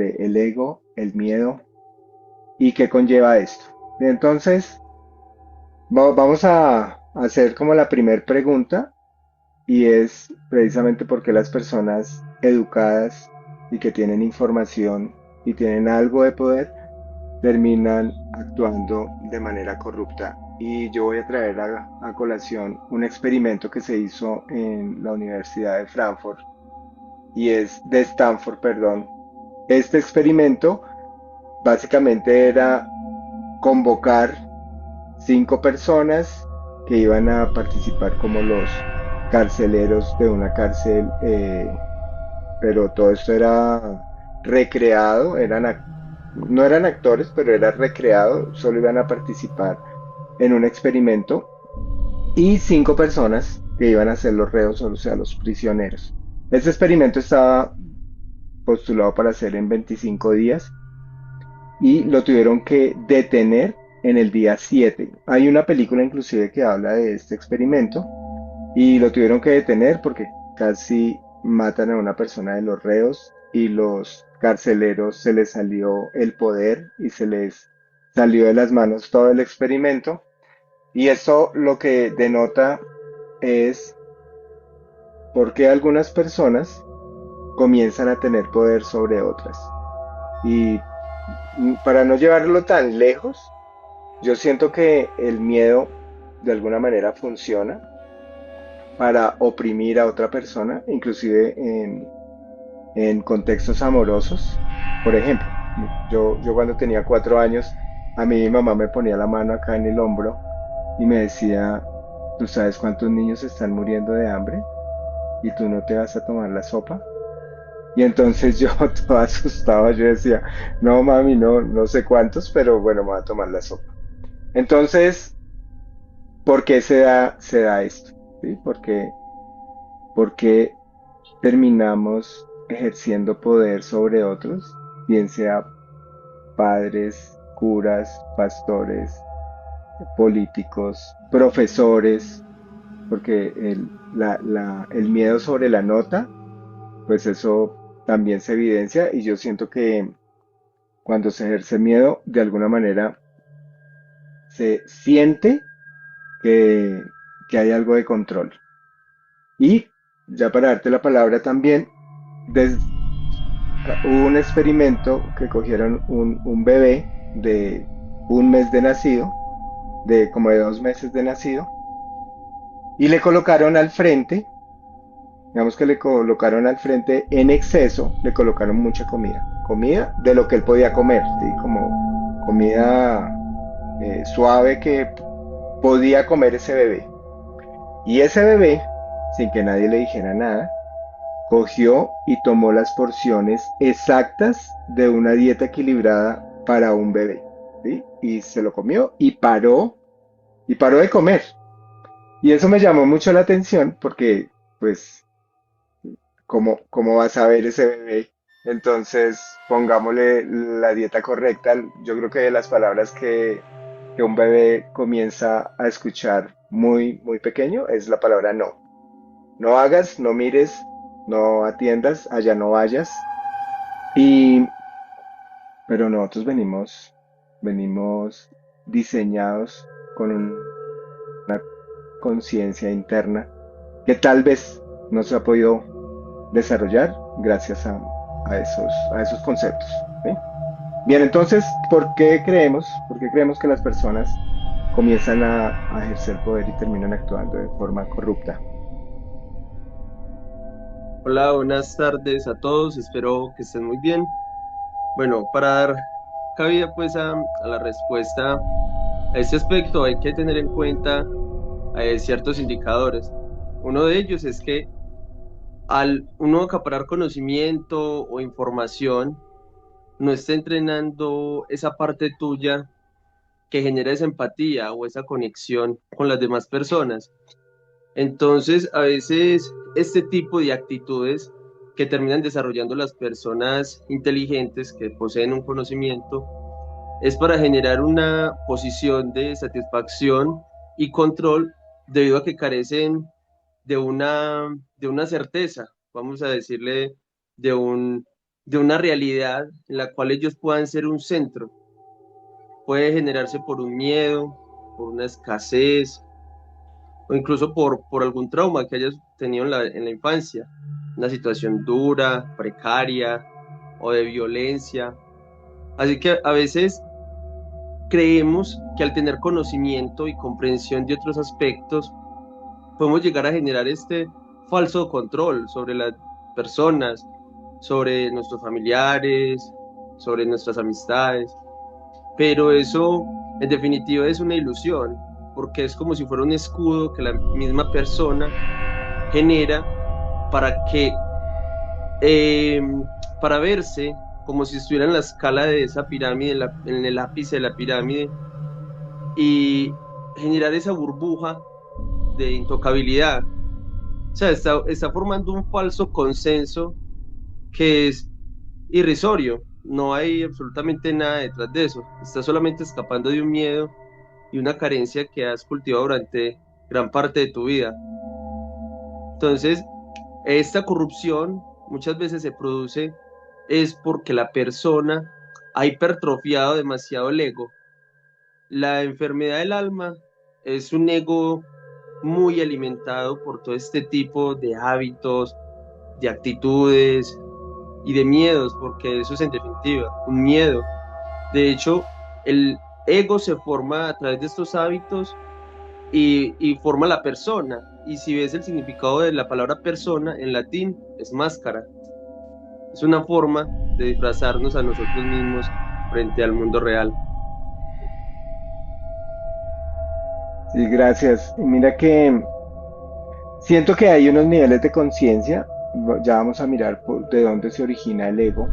el ego, el miedo y qué conlleva esto. Entonces, vamos a hacer como la primera pregunta y es precisamente por qué las personas educadas y que tienen información y tienen algo de poder terminan actuando de manera corrupta. Y yo voy a traer a colación un experimento que se hizo en la Universidad de Frankfurt y es de Stanford, perdón. Este experimento básicamente era convocar 5 personas que iban a participar como los carceleros de una cárcel, pero todo esto era recreado, no eran actores, pero era recreado, solo iban a participar en un experimento y 5 personas que iban a ser los reos, o sea, los prisioneros. Este experimento estaba postulado para hacer en 25 días y lo tuvieron que detener en el día 7. Hay una película inclusive que habla de este experimento y lo tuvieron que detener porque casi matan a una persona de los reos y los carceleros se les salió el poder y se les salió de las manos todo el experimento. Y esto lo que denota es por qué algunas personas comienzan a tener poder sobre otras. Y para no llevarlo tan lejos, yo siento que el miedo de alguna manera funciona para oprimir a otra persona, inclusive en contextos amorosos. Por ejemplo, yo cuando tenía 4 años, a mí mi mamá me ponía la mano acá en el hombro y me decía, ¿tú sabes cuántos niños están muriendo de hambre? ¿Y tú no te vas a tomar la sopa? Y entonces yo todo asustado, yo decía, no mami, no, no sé cuántos, pero bueno, me voy a tomar la sopa. Entonces, ¿por qué se da esto? ¿Sí? Porque terminamos ejerciendo poder sobre otros, bien sea padres, curas, pastores, políticos, profesores, porque el miedo sobre la nota, pues eso también se evidencia y yo siento que cuando se ejerce miedo, de alguna manera se siente que hay algo de control. Y ya para darte la palabra también, des- hubo un experimento que cogieron un bebé de un mes de nacido, de como de 2 meses de nacido, y le colocaron al frente, digamos que le colocaron al frente en exceso, le colocaron mucha comida, comida de lo que él podía comer, ¿sí? Como comida suave que podía comer ese bebé. Y ese bebé, sin que nadie le dijera nada, cogió y tomó las porciones exactas de una dieta equilibrada para un bebé, ¿sí? Y se lo comió y paró de comer. Y eso me llamó mucho la atención porque, pues, ¿cómo vas a ver ese bebé? Entonces, pongámosle la dieta correcta. Yo creo que de las palabras que un bebé comienza a escuchar muy, muy pequeño es la palabra no. No hagas, no mires, no atiendas, allá no vayas. Y, pero nosotros venimos diseñados con una conciencia interna que tal vez no se ha podido desarrollar gracias a esos conceptos. ¿Sí? Bien, entonces, por qué creemos que las personas comienzan a ejercer poder y terminan actuando de forma corrupta? Hola, buenas tardes a todos, espero que estén muy bien. Bueno, para dar cabida pues a la respuesta a este aspecto hay que tener en cuenta ciertos indicadores. Uno de ellos es que al uno acaparar conocimiento o información, no está entrenando esa parte tuya que genera esa empatía o esa conexión con las demás personas. Entonces, a veces este tipo de actitudes que terminan desarrollando las personas inteligentes que poseen un conocimiento es para generar una posición de satisfacción y control debido a que carecen de una certeza, vamos a decirle, de un, de una realidad en la cual ellos puedan ser un centro. Puede generarse por un miedo, por una escasez o incluso por algún trauma que hayas tenido en la infancia, una situación dura, precaria o de violencia. Así que a veces creemos que al tener conocimiento y comprensión de otros aspectos, podemos llegar a generar este falso control sobre las personas, sobre nuestros familiares, sobre nuestras amistades. Pero eso en definitiva es una ilusión, porque es como si fuera un escudo que la misma persona genera para que, eh, para verse como si estuviera en la escala de esa pirámide, en el ápice de la pirámide, y generar esa burbuja de intocabilidad. O sea, está formando un falso consenso que es irrisorio. No hay absolutamente nada detrás de eso. Está solamente escapando de un miedo y una carencia que has cultivado durante gran parte de tu vida. Entonces, esta corrupción muchas veces se produce es porque la persona ha hipertrofiado demasiado el ego. La enfermedad del alma es un ego muy alimentado por todo este tipo de hábitos, de actitudes y de miedos, porque eso es en definitiva un miedo. De hecho, el ego se forma a través de estos hábitos y forma la persona. Y si ves el significado de la palabra persona en latín, es máscara. Es una forma de disfrazarnos a nosotros mismos frente al mundo real. Sí, gracias. Y mira que siento que hay unos niveles de conciencia. Ya vamos a mirar de dónde se origina el ego,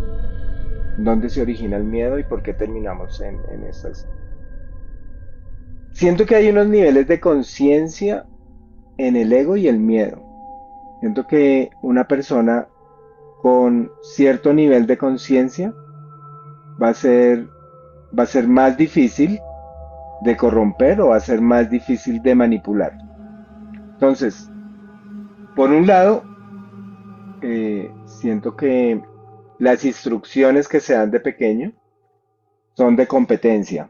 dónde se origina el miedo y por qué terminamos en estas. Siento que hay unos niveles de conciencia en el ego y el miedo. Siento que una persona con cierto nivel de conciencia va a ser, va a ser más difícil de corromper o va a ser más difícil de manipular. Entonces, por un lado, siento que las instrucciones que se dan de pequeño son de competencia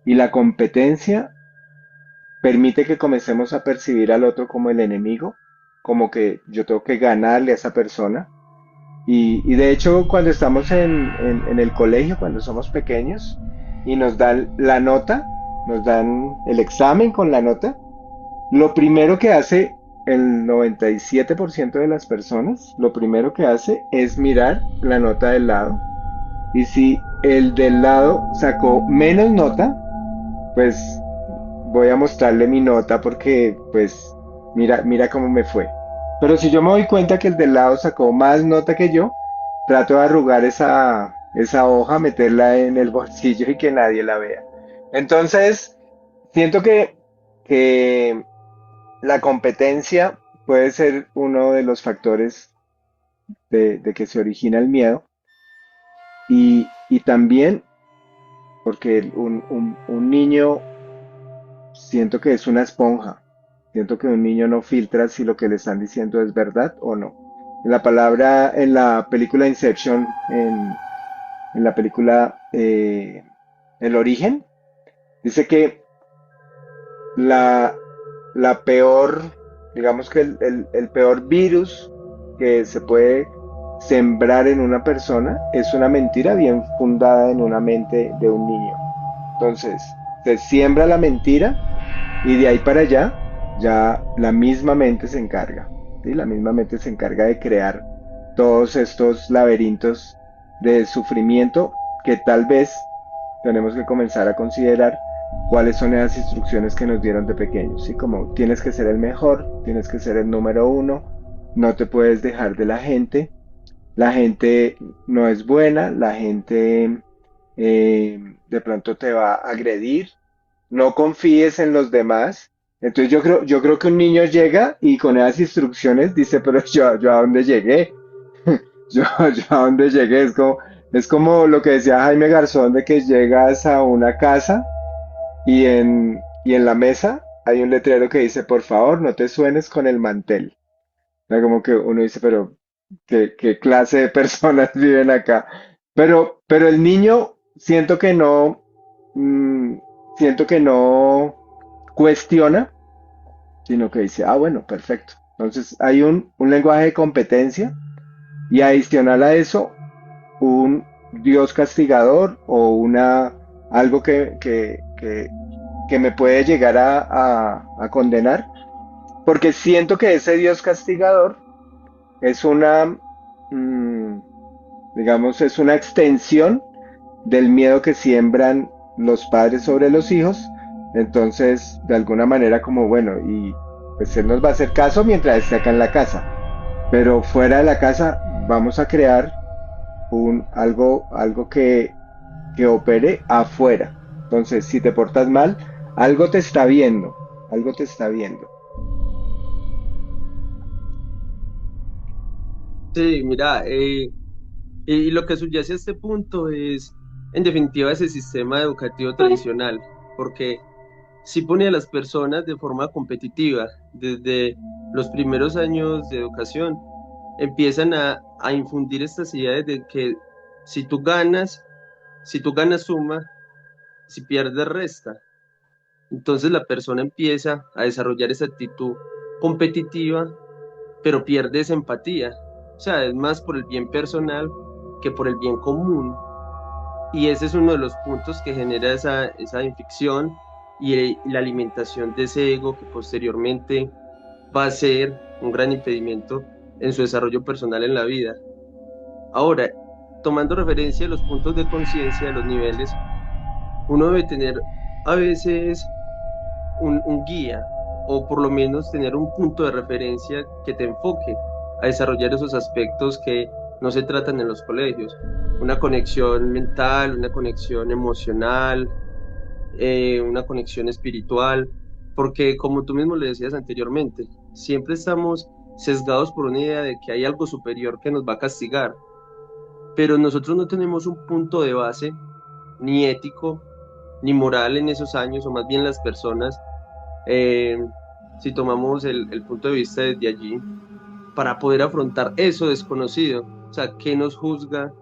y la competencia permite que comencemos a percibir al otro como el enemigo, como que yo tengo que ganarle a esa persona. Y de hecho, cuando estamos en el colegio, cuando somos pequeños y nos dan la nota, nos dan el examen con la nota, lo primero que hace el 97% de las personas, lo primero que hace es mirar la nota del lado. Y si el del lado sacó menos nota, pues voy a mostrarle mi nota porque, pues, mira cómo me fue. Pero si yo me doy cuenta que el del lado sacó más nota que yo, trato de arrugar esa hoja, meterla en el bolsillo y que nadie la vea. Entonces, siento que la competencia puede ser uno de los factores de que se origina el miedo y también porque un niño siento que es una esponja. Siento que un niño no filtra si lo que le están diciendo es verdad o no. En la palabra, en la película Inception, en la película El Origen, dice que la, la peor, digamos que el peor virus que se puede sembrar en una persona es una mentira bien fundada en una mente de un niño. Entonces, se siembra la mentira y de ahí para allá ya la misma mente se encarga, ¿sí? La misma mente se encarga de crear todos estos laberintos de sufrimiento que tal vez tenemos que comenzar a considerar cuáles son esas instrucciones que nos dieron de pequeños, ¿sí? Como tienes que ser el mejor, tienes que ser el número uno, no te puedes dejar de la gente no es buena, la gente de pronto te va a agredir, no confíes en los demás. Entonces yo creo que un niño llega y con esas instrucciones dice, pero yo a dónde llegué, yo a dónde llegué, es como lo que decía Jaime Garzón de que llegas a una casa y en la mesa hay un letrero que dice, por favor, no te suenes con el mantel. O sea, como que uno dice, pero qué clase de personas viven acá. Pero el niño mm, siento que no cuestiona, sino que dice, ah, bueno, perfecto. Entonces hay un lenguaje de competencia y adicional a eso, un Dios castigador o algo que me puede llegar a condenar, porque siento que ese Dios castigador es mm, digamos, es una extensión del miedo que siembran los padres sobre los hijos. Entonces, de alguna manera, como bueno, y pues él nos va a hacer caso mientras esté acá en la casa, pero fuera de la casa vamos a crear algo que opere afuera. Entonces, si te portas mal, algo te está viendo, algo te está viendo. Sí, mira, y lo que subyace a este punto es, en definitiva, ese sistema educativo tradicional, porque si pone a las personas de forma competitiva desde los primeros años de educación, empiezan a infundir estas ideas de que si tú ganas, si tú ganas suma, si pierdes resta. Entonces la persona empieza a desarrollar esa actitud competitiva, pero pierde esa empatía. O sea, es más por el bien personal que por el bien común. Y ese es uno de los puntos que genera esa infección y la alimentación de ese ego que posteriormente va a ser un gran impedimento en su desarrollo personal en la vida. Ahora, tomando referencia a los puntos de conciencia, de los niveles, uno debe tener a veces un guía o por lo menos tener un punto de referencia que te enfoque a desarrollar esos aspectos que no se tratan en los colegios. Una conexión mental, una conexión emocional, una conexión espiritual, porque como tú mismo le decías anteriormente, siempre estamos sesgados por una idea de que hay algo superior que nos va a castigar, pero nosotros no tenemos un punto de base ni ético ni moral en esos años, o más bien las personas, eh, si tomamos el punto de vista desde allí, para poder afrontar eso desconocido, o sea, qué nos juzga,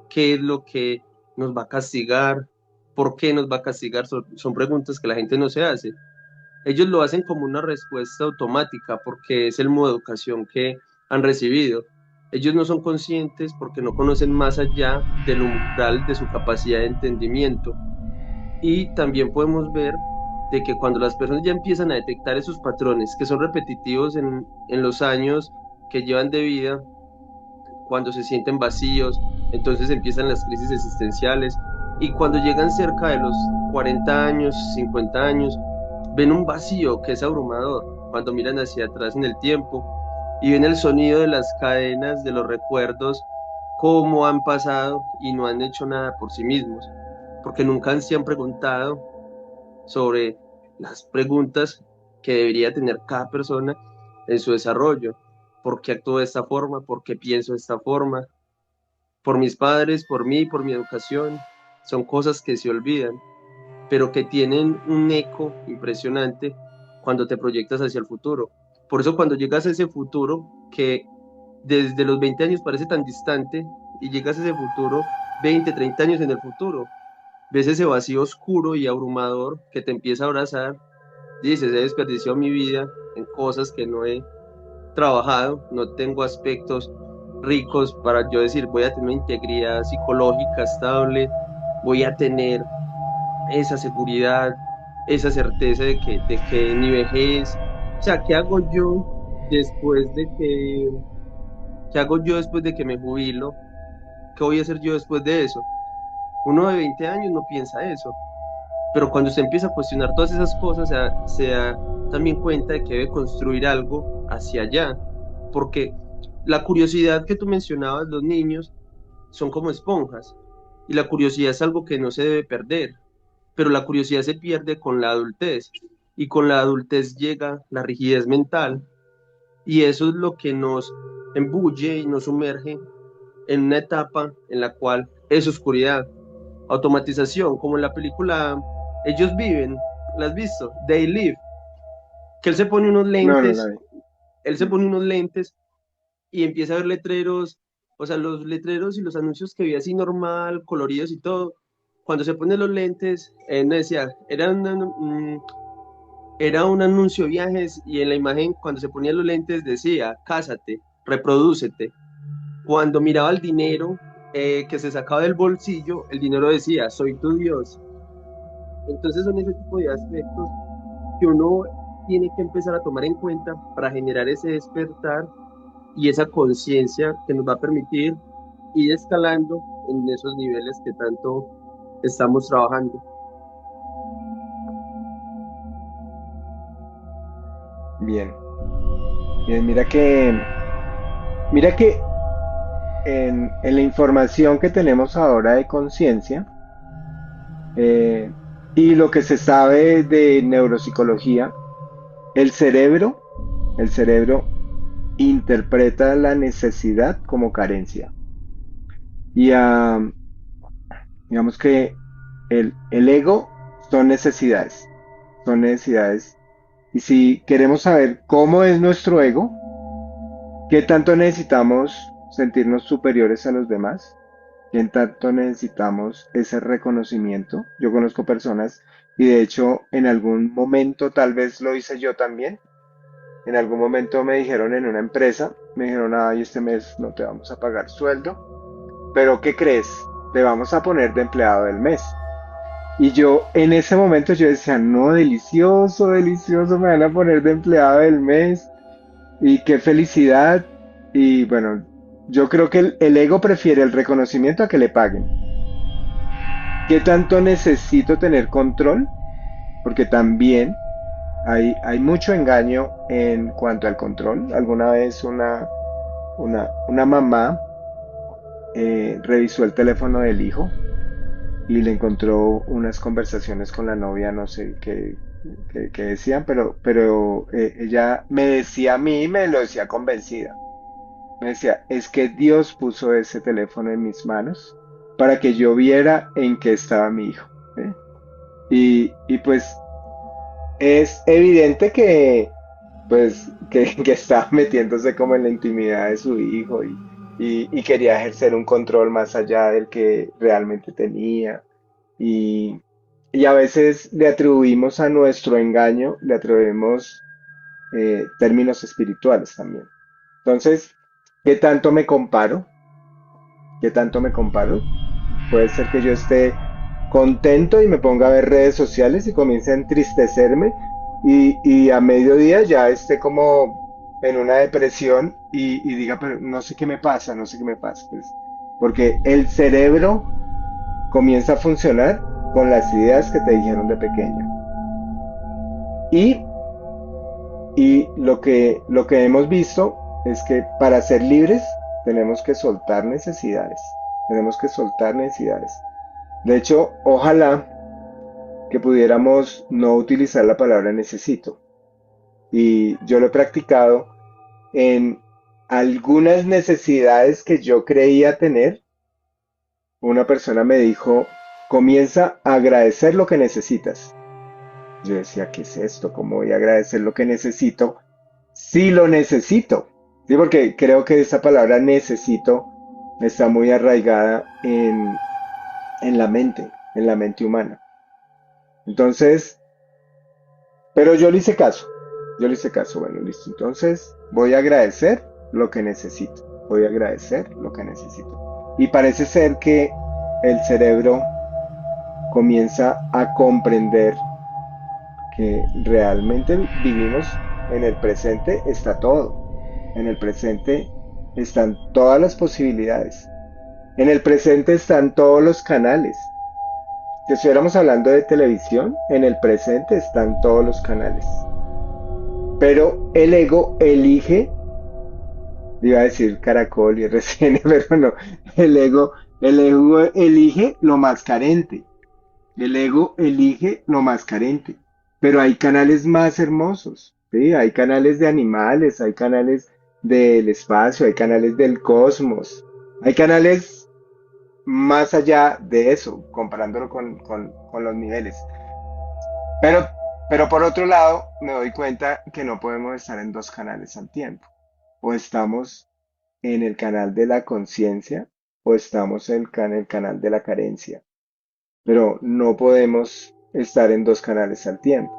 qué es lo que nos va a castigar, por qué nos va a castigar, son preguntas que la gente no se hace. Ellos lo hacen como una respuesta automática porque es el modo de educación que han recibido. Ellos no son conscientes porque no conocen más allá del umbral de su capacidad de entendimiento. Y también podemos ver de que cuando las personas ya empiezan a detectar esos patrones que son repetitivos en los años que llevan de vida, cuando se sienten vacíos, entonces empiezan las crisis existenciales y cuando llegan cerca de los 40 años, 50 años, ven un vacío que es abrumador cuando miran hacia atrás en el tiempo y ven el sonido de las cadenas de los recuerdos, cómo han pasado y no han hecho nada por sí mismos, porque nunca se han preguntado sobre las preguntas que debería tener cada persona en su desarrollo. ¿Por qué actúo de esta forma? ¿Por qué pienso de esta forma? Por mis padres, por mí, por mi educación. Son cosas que se olvidan, pero que tienen un eco impresionante cuando te proyectas hacia el futuro. Por eso cuando llegas a ese futuro que desde los 20 años parece tan distante y llegas a ese futuro 20, 30 años en el futuro, ves ese vacío oscuro y abrumador que te empieza a abrazar, dices, he desperdiciado mi vida en cosas que no he trabajado, no tengo aspectos ricos para yo decir, voy a tener una integridad psicológica estable, voy a tener esa seguridad, esa certeza de que mi vejez, o sea, ¿qué hago yo después de qué hago yo después de que me jubilo? ¿Qué voy a hacer yo después de eso? Uno de 20 años no piensa eso, pero cuando se empieza a cuestionar todas esas cosas, se da también cuenta de que debe construir algo hacia allá, porque la curiosidad que tú mencionabas, los niños son como esponjas, y la curiosidad es algo que no se debe perder, pero la curiosidad se pierde con la adultez, y con la adultez llega la rigidez mental, y eso es lo que nos embulle y nos sumerge en una etapa en la cual es oscuridad, automatización, como en la película Ellos viven, ¿la has visto? They Live, que él se pone unos No, no la lentes, vi. él se pone unos lentes y empieza a ver letreros, o sea, los letreros y los anuncios que veía así normal, coloridos y todo. Cuando se pone los lentes, no decía, era un anuncio de viajes y en la imagen, cuando se ponía los lentes, decía, cásate, reprodúcete. Cuando miraba el dinero que se sacaba del bolsillo, el dinero decía, soy tu Dios. Entonces son ese tipo de aspectos que uno tiene que empezar a tomar en cuenta para generar ese despertar y esa conciencia que nos va a permitir ir escalando en esos niveles que tanto estamos trabajando. Bien, bien, mira que en la información que tenemos ahora de conciencia, eh, y lo que se sabe de neuropsicología, el cerebro, el cerebro interpreta la necesidad como carencia. Y digamos que el ego son necesidades. Y si queremos saber cómo es nuestro ego, qué tanto necesitamos sentirnos superiores a los demás, qué tanto necesitamos ese reconocimiento. Yo conozco personas y de hecho en algún momento tal vez lo hice yo también. En algún momento me dijeron en una empresa, me dijeron, ay, este mes no te vamos a pagar sueldo, pero ¿qué crees? Te vamos a poner de empleado del mes. Y yo en ese momento yo decía, no, delicioso, delicioso, me van a poner de empleado del mes y qué felicidad. Y bueno, yo creo que el ego prefiere el reconocimiento a que le paguen. ¿Qué tanto necesito tener control? Porque también hay mucho engaño en cuanto al control. Alguna vez una mamá revisó el teléfono del hijo y le encontró unas conversaciones con la novia, no sé qué decían, pero ella me decía a mí, y me lo decía convencida. Me decía, es que Dios puso ese teléfono en mis manos para que yo viera en qué estaba mi hijo. ¿Eh? Y pues es evidente que, pues, que estaba metiéndose como en la intimidad de su hijo y quería ejercer un control más allá del que realmente tenía. Y, y a veces le atribuimos a nuestro engaño, le atribuimos términos espirituales también. Entonces, ¿qué tanto me comparo? ¿Qué tanto me comparo? Puede ser que yo esté contento y me ponga a ver redes sociales y comience a entristecerme y a mediodía ya esté como en una depresión y diga, pero no sé qué me pasa, no sé qué me pasa. Pues, porque el cerebro comienza a funcionar con las ideas que te dijeron de pequeño. Y, y lo que hemos visto es que para ser libres tenemos que soltar necesidades. Tenemos que soltar necesidades. De hecho, ojalá que pudiéramos no utilizar la palabra necesito. Y yo lo he practicado en algunas necesidades que yo creía tener. Una persona me dijo, comienza a agradecer lo que necesitas. Yo decía, ¿qué es esto? ¿Cómo voy a agradecer lo que necesito? Sí lo necesito. Sí, porque creo que esa palabra necesito está muy arraigada en la mente humana. Entonces, pero yo le hice caso. Yo le hice caso. Bueno, listo. Entonces, voy a agradecer lo que necesito. Voy a agradecer lo que necesito. Y parece ser que el cerebro comienza a comprender que realmente vivimos en el presente, está todo. En el presente están todas las posibilidades. En el presente están todos los canales. Si estuviéramos hablando de televisión, en el presente están todos los canales. Pero el ego elige, iba a decir Caracol y RCN, pero no, el ego elige lo más carente. El ego elige lo más carente. Pero hay canales más hermosos, ¿sí? Hay canales de animales, hay canales del espacio, hay canales del cosmos, hay canales más allá de eso, comparándolo con los niveles. Pero, pero por otro lado, me doy cuenta que no podemos estar en dos canales al tiempo. O estamos en el canal de la conciencia o estamos en el canal de la carencia, pero no podemos estar en dos canales al tiempo.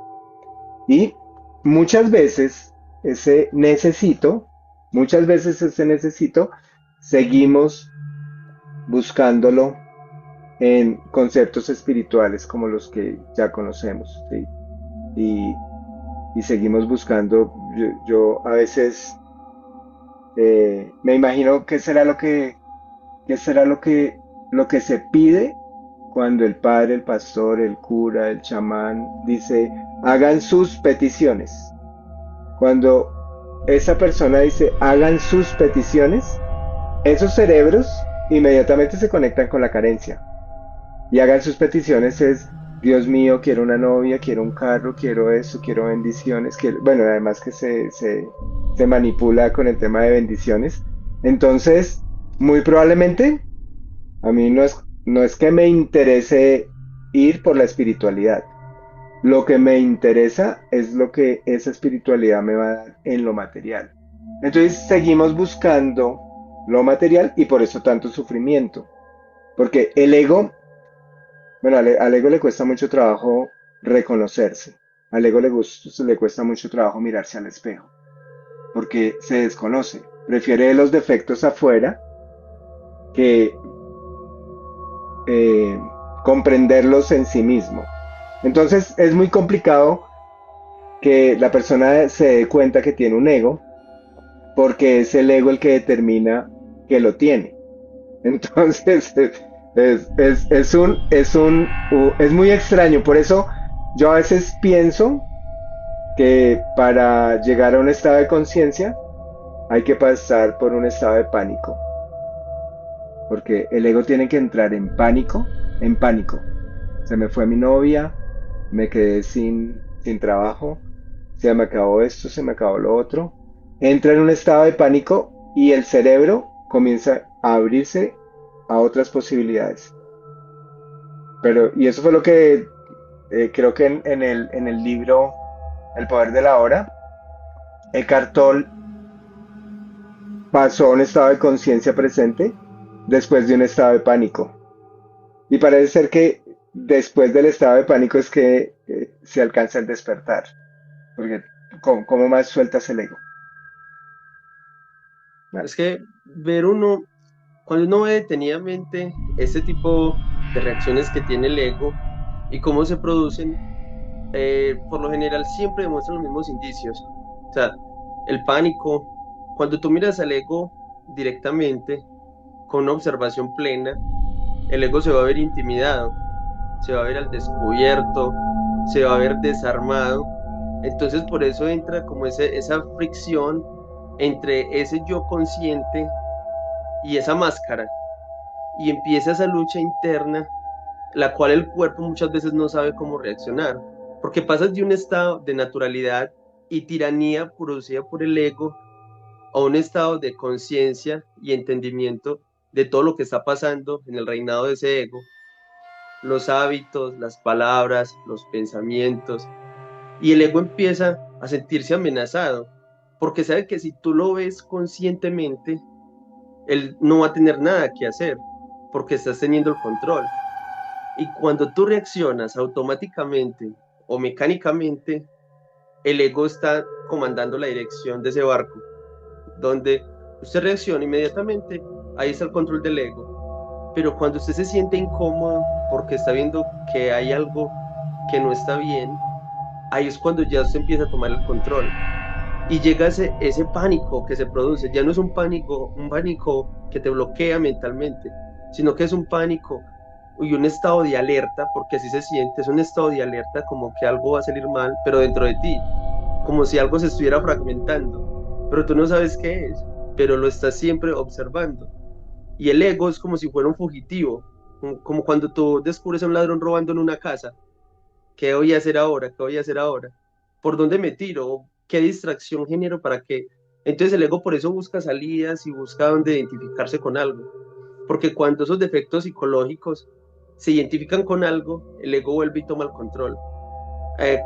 Y muchas veces ese necesito, muchas veces ese necesito, seguimos buscándolo en conceptos espirituales como los que ya conocemos, ¿sí? Y, y seguimos buscando, yo a veces me imagino qué será lo que se pide cuando el padre, el pastor, el cura, el chamán dice, hagan sus peticiones. Cuando esa persona dice, hagan sus peticiones, esos cerebros inmediatamente se conectan con la carencia. Y hagan sus peticiones es, Dios mío, quiero una novia, quiero un carro, quiero eso, quiero bendiciones, quiero, bueno, además que se manipula con el tema de bendiciones. Entonces, muy probablemente, a mí no es que me interese ir por la espiritualidad. Lo que me interesa es lo que esa espiritualidad me va a dar en lo material. Entonces, seguimos buscando lo material y por eso tanto sufrimiento. Porque el ego, bueno, al ego le cuesta mucho trabajo reconocerse. Al ego le cuesta mucho trabajo mirarse al espejo, porque se desconoce. Prefiere los defectos afuera que eh, comprenderlos en sí mismo. Entonces es muy complicado que la persona se dé cuenta que tiene un ego, porque es el ego el que determina que lo tiene. Entonces es muy extraño. Por eso yo a veces pienso que para llegar a un estado de conciencia hay que pasar por un estado de pánico, porque el ego tiene que entrar en pánico, en pánico. Se me fue mi novia, me quedé sin trabajo, se me acabó esto, se me acabó lo otro. Entra en un estado de pánico y el cerebro comienza a abrirse a otras posibilidades. Pero, y eso fue lo que creo que en el libro El poder de la hora, Eckhart Tolle pasó a un estado de conciencia presente después de un estado de pánico. Y parece ser que después del estado de pánico es que se alcanza el despertar. Porque, ¿cómo más sueltas el ego? Vale. Es que ver uno, cuando uno ve detenidamente este tipo de reacciones que tiene el ego y cómo se producen, por lo general siempre demuestran los mismos indicios. O sea, el pánico, cuando tú miras al ego directamente, con una observación plena, el ego se va a ver intimidado, se va a ver al descubierto, se va a ver desarmado. Entonces por eso entra como esa fricción entre ese yo consciente y esa máscara, y empieza esa lucha interna, la cual el cuerpo muchas veces no sabe cómo reaccionar, porque pasas de un estado de naturalidad y tiranía producida por el ego a un estado de conciencia y entendimiento de todo lo que está pasando en el reinado de ese ego, los hábitos, las palabras, los pensamientos, y el ego empieza a sentirse amenazado, porque sabe que si tú lo ves conscientemente, él no va a tener nada que hacer, porque estás teniendo el control. Y cuando tú reaccionas automáticamente o mecánicamente, el ego está comandando la dirección de ese barco, donde usted reacciona inmediatamente, ahí está el control del ego. Pero cuando usted se siente incómodo porque está viendo que hay algo que no está bien, ahí es cuando ya usted empieza a tomar el control. Y llega ese pánico que se produce. Ya no es un pánico que te bloquea mentalmente, sino que es un pánico y un estado de alerta, porque así se siente, es un estado de alerta como que algo va a salir mal, pero dentro de ti, como si algo se estuviera fragmentando, pero tú no sabes qué es, pero lo estás siempre observando. Y el ego es como si fuera un fugitivo, como cuando tú descubres a un ladrón robando en una casa. ¿Qué voy a hacer ahora? ¿Qué voy a hacer ahora? ¿Por dónde me tiro? ¿Qué distracción genero para qué? Entonces el ego por eso busca salidas y busca dónde identificarse con algo. Porque cuando esos defectos psicológicos se identifican con algo, el ego vuelve y toma el control.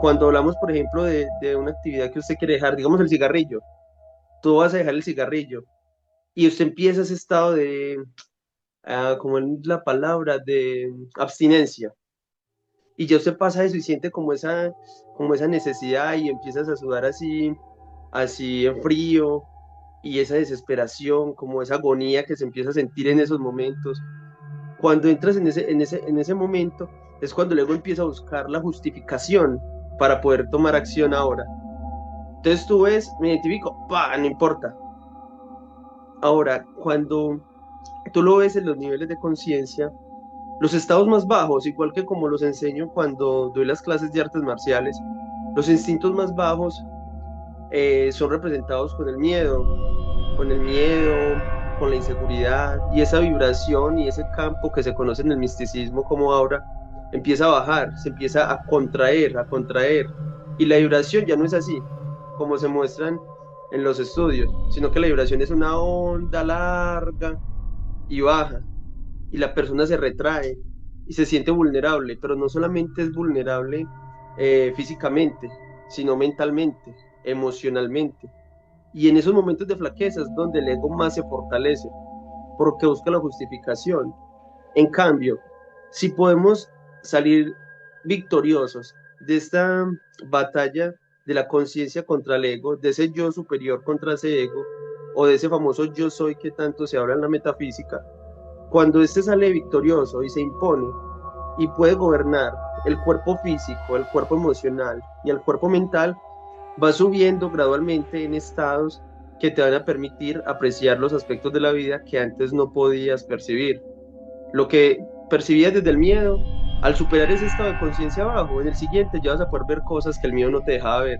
Cuando hablamos, por ejemplo, de una actividad que usted quiere dejar, digamos el cigarrillo, tú vas a dejar el cigarrillo, y usted empieza ese estado de, como es la palabra, de abstinencia. Y ya usted pasa eso y siente como esa necesidad y empiezas a sudar así, así en frío y esa desesperación, como esa agonía que se empieza a sentir en esos momentos. Cuando entras en ese momento es cuando luego empieza a buscar la justificación para poder tomar acción ahora. Entonces tú ves, me identifico, pa, no importa. Ahora, cuando tú lo ves en los niveles de conciencia, los estados más bajos, igual que como los enseño cuando doy las clases de artes marciales, los instintos más bajos son representados con el miedo, con la inseguridad y esa vibración y ese campo que se conoce en el misticismo como ahora empieza a bajar, se empieza a contraer y la vibración ya no es así como se muestran en los estudios, sino que la vibración es una onda larga y baja y la persona se retrae y se siente vulnerable, pero no solamente es vulnerable físicamente, sino mentalmente, emocionalmente. Y en esos momentos de flaqueza es donde el ego más se fortalece, porque busca la justificación. En cambio, si podemos salir victoriosos de esta batalla de la conciencia contra el ego, de ese yo superior contra ese ego, o de ese famoso yo soy que tanto se habla en la metafísica, cuando éste sale victorioso y se impone y puede gobernar el cuerpo físico, el cuerpo emocional y el cuerpo mental, va subiendo gradualmente en estados que te van a permitir apreciar los aspectos de la vida que antes no podías percibir. Lo que percibías desde el miedo, al superar ese estado de conciencia bajo, en el siguiente ya vas a poder ver cosas que el miedo no te dejaba ver.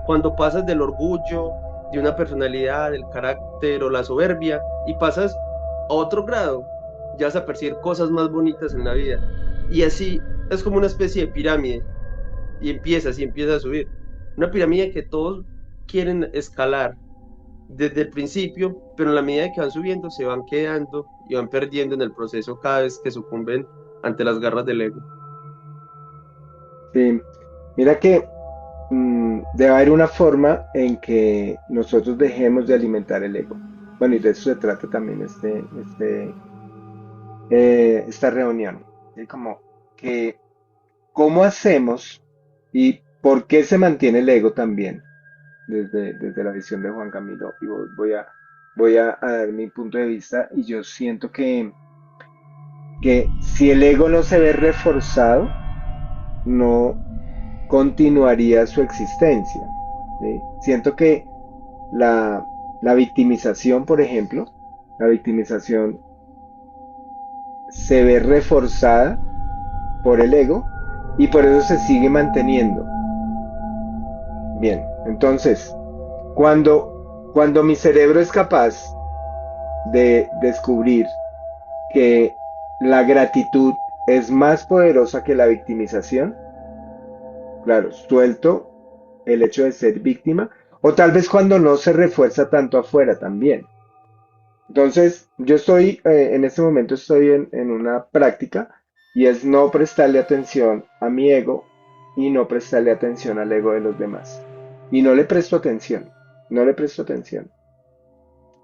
Cuando pasas del orgullo, de una personalidad, del carácter o la soberbia, y pasas a otro grado, ya vas a percibir cosas más bonitas en la vida. Y así es como una especie de pirámide, y empiezas a subir. Una pirámide que todos quieren escalar desde el principio, pero en la medida que van subiendo se van quedando y van perdiendo en el proceso cada vez que sucumben ante las garras del ego. Sí, mira que debe haber una forma en que nosotros dejemos de alimentar el ego. Bueno, y de eso se trata también esta reunión. ¿Sí? Como que, ¿cómo hacemos y por qué se mantiene el ego también? Desde la visión de Juan Camilo. Y voy a dar mi punto de vista y yo siento que si el ego no se ve reforzado, no continuaría su existencia. ¿Sí? Siento que la victimización, por ejemplo, la victimización se ve reforzada por el ego y por eso se sigue manteniendo. Bien, entonces, cuando mi cerebro es capaz de descubrir que la gratitud es más poderosa que la victimización, claro, suelto el hecho de ser víctima, o tal vez cuando no se refuerza tanto afuera también. Entonces, yo estoy, en este momento estoy en una práctica y es no prestarle atención a mi ego y no prestarle atención al ego de los demás. Y no le presto atención, no le presto atención.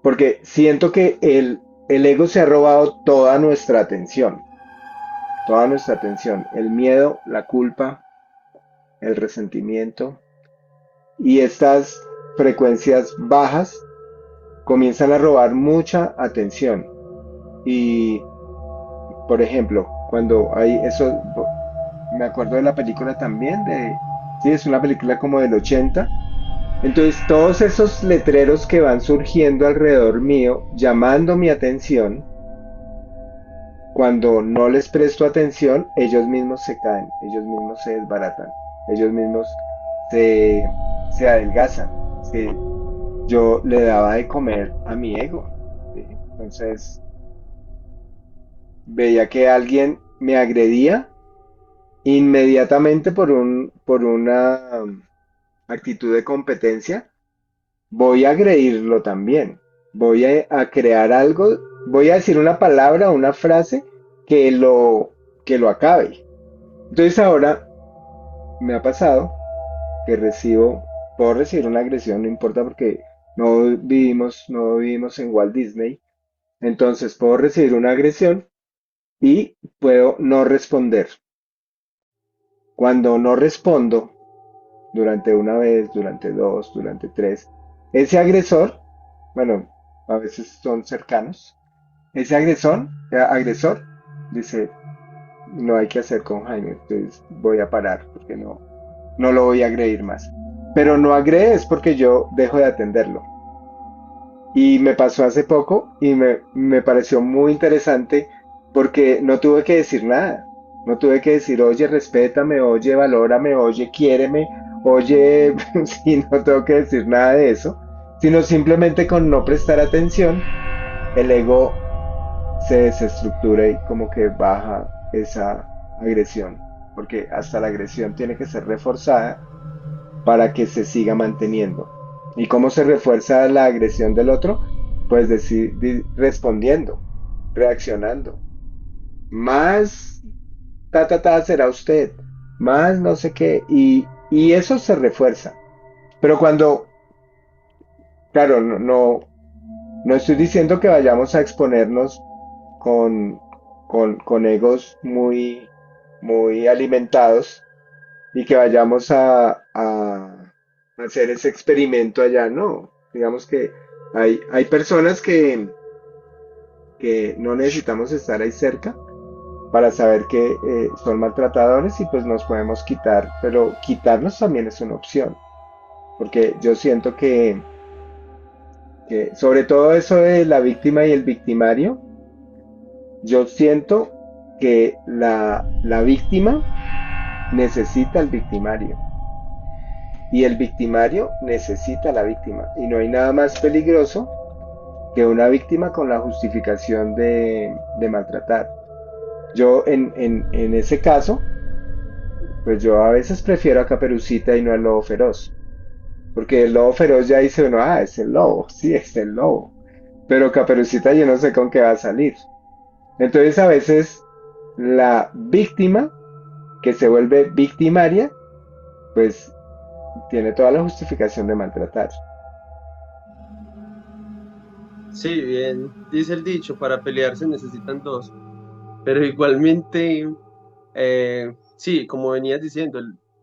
Porque siento que el ego se ha robado toda nuestra atención, el miedo, la culpa, el resentimiento y estas frecuencias bajas comienzan a robar mucha atención. Y, por ejemplo, cuando hay eso, me acuerdo de la película también, sí, es una película como del 80. Entonces, todos esos letreros que van surgiendo alrededor mío, llamando mi atención, cuando no les presto atención, ellos mismos se caen, ellos mismos se desbaratan, ellos mismos se adelgazan. ¿Sí? Yo le daba de comer a mi ego. ¿Sí? Entonces, veía que alguien me agredía inmediatamente por una actitud de competencia, voy a agredirlo también. Voy a crear algo, voy a decir una palabra, una frase que lo acabe. Entonces ahora me ha pasado que puedo recibir una agresión, no importa porque no vivimos en Walt Disney. Entonces puedo recibir una agresión y puedo no responder. Cuando no respondo durante una vez, durante dos, durante tres, ese agresor, bueno, a veces son cercanos, ese agresor dice, no hay que hacer con Jaime, entonces voy a parar porque no lo voy a agredir más. Pero no agrede es porque yo dejo de atenderlo. Y me pasó hace poco y me pareció muy interesante porque no tuve que decir nada. No tuve que decir, oye, respétame, oye, valórame, oye, quiéreme, oye, sí, no tengo que decir nada de eso, sino simplemente con no prestar atención, el ego se desestructura y como que baja esa agresión, porque hasta la agresión tiene que ser reforzada para que se siga manteniendo. ¿Y cómo se refuerza la agresión del otro? Pues decir, respondiendo, reaccionando. Más será usted, más no sé qué, y eso se refuerza. Pero cuando, claro, no estoy diciendo que vayamos a exponernos con, con egos muy alimentados y que vayamos a hacer ese experimento allá, no. Digamos que hay personas que no necesitamos estar ahí cerca para saber que son maltratadores y pues nos podemos quitar, pero quitarnos también es una opción, porque yo siento que sobre todo eso de la víctima y el victimario, yo siento que la víctima necesita al victimario y el victimario necesita a la víctima. Y no hay nada más peligroso que una víctima con la justificación de maltratar. Yo en ese caso, pues yo a veces prefiero a Caperucita y no al lobo feroz. Porque el lobo feroz ya dice uno, ah, es el lobo, sí, es el lobo. Pero Caperucita yo no sé con qué va a salir. Entonces a veces la víctima que se vuelve victimaria, pues tiene toda la justificación de maltratar. Sí, bien, dice el dicho, para pelear se necesitan dos, pero igualmente, sí, como venías diciendo,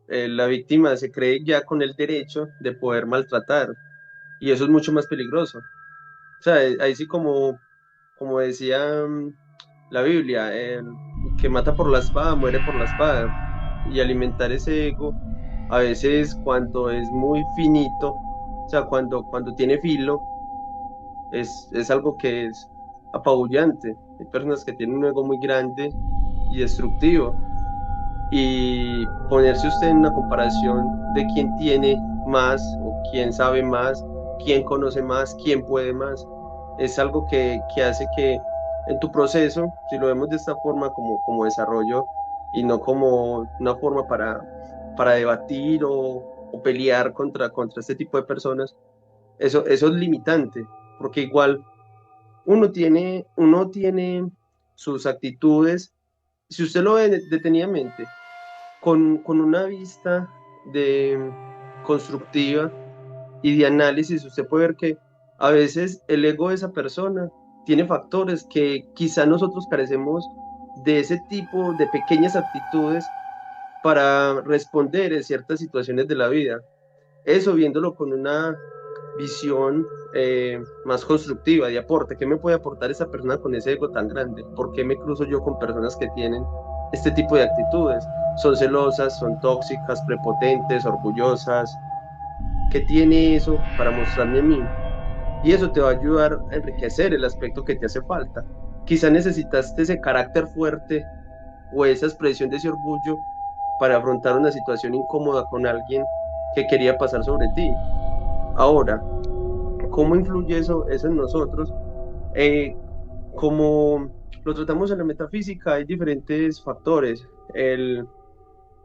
la víctima se cree ya con el derecho de poder maltratar y eso es mucho más peligroso. O sea, ahí sí como decía la Biblia, el que mata por la espada muere por la espada y alimentar ese ego a veces cuando es muy finito, o sea, cuando tiene filo, es algo que es apabullante. Hay personas que tienen un ego muy grande y destructivo. Y ponerse usted en una comparación de quién tiene más o quién sabe más, quién conoce más, quién puede más, es algo que hace que en tu proceso, si lo vemos de esta forma como desarrollo y no como una forma para debatir o pelear contra este tipo de personas, eso es limitante, porque igual uno tiene sus actitudes, si usted lo ve detenidamente, con una vista de constructiva y de análisis, usted puede ver que a veces el ego de esa persona tiene factores que quizá nosotros carecemos de ese tipo de pequeñas actitudes para responder en ciertas situaciones de la vida. Eso viéndolo con una visión más constructiva, de aporte. ¿Qué me puede aportar esa persona con ese ego tan grande? ¿Por qué me cruzo yo con personas que tienen este tipo de actitudes? Son celosas, son tóxicas, prepotentes, orgullosas. ¿Qué tiene eso para mostrarme a mí? Y eso te va a ayudar a enriquecer el aspecto que te hace falta. Quizá necesitaste ese carácter fuerte o esa expresión de ese orgullo para afrontar una situación incómoda con alguien que quería pasar sobre ti. Ahora, ¿cómo influye eso en nosotros? Eh, como lo tratamos en la metafísica, hay diferentes factores.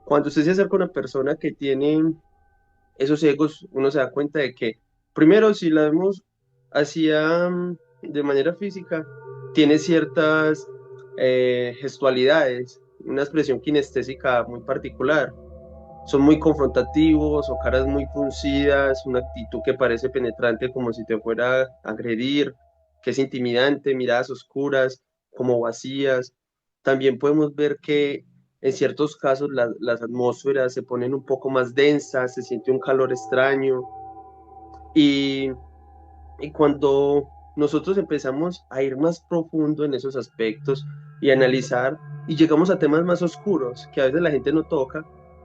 Cuando usted se acerca a una persona que tiene esos egos, uno se da cuenta de que, primero, si la vemos hacia de manera física, tiene ciertas gestualidades, una expresión kinestésica muy particular. son muy confrontativos o caras muy fruncidas, una actitud que parece penetrante como si te fuera a agredir, que es intimidante, miradas oscuras, como vacías. También podemos ver que en ciertos casos las atmósferas se ponen un poco más densas, se siente un calor extraño y, y cuando nosotros empezamos a ir más profundo en esos aspectos y analizar y llegamos a temas más oscuros que a veces la gente no toca,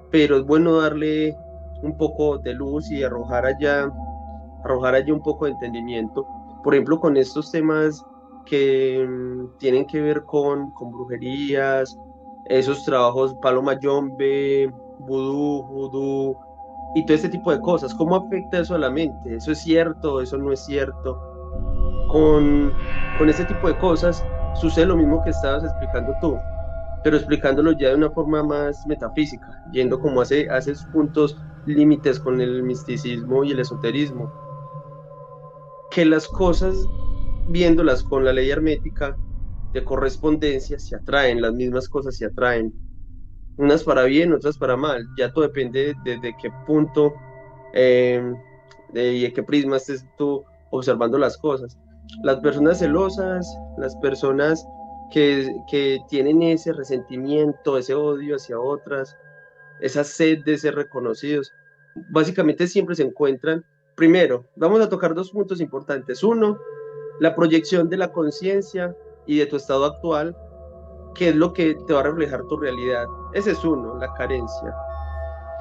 pero es bueno darle un poco de luz y arrojar allí un poco de entendimiento. Por ejemplo, con estos temas que tienen que ver con brujerías, esos trabajos palo mayombe, vudú y todo este tipo de cosas. ¿Cómo afecta eso a la mente? ¿Eso es cierto? ¿Eso no es cierto? Con este tipo de cosas sucede lo mismo que estabas explicando tú, pero explicándolo ya de una forma más metafísica, yendo como a esos puntos límites con el misticismo y el esoterismo, que las cosas, viéndolas con la ley hermética de correspondencia, se atraen, las mismas cosas se atraen, unas para bien, otras para mal, ya todo depende de qué punto eh, y de qué prisma estés tú observando las cosas. Las personas celosas, las personas que tienen ese resentimiento, ese odio hacia otras, esa sed de ser reconocidos, básicamente siempre se encuentran. Primero, vamos a tocar dos puntos importantes. Uno, la proyección de la conciencia y de tu estado actual, que es lo que te va a reflejar tu realidad. Ese es uno, la carencia.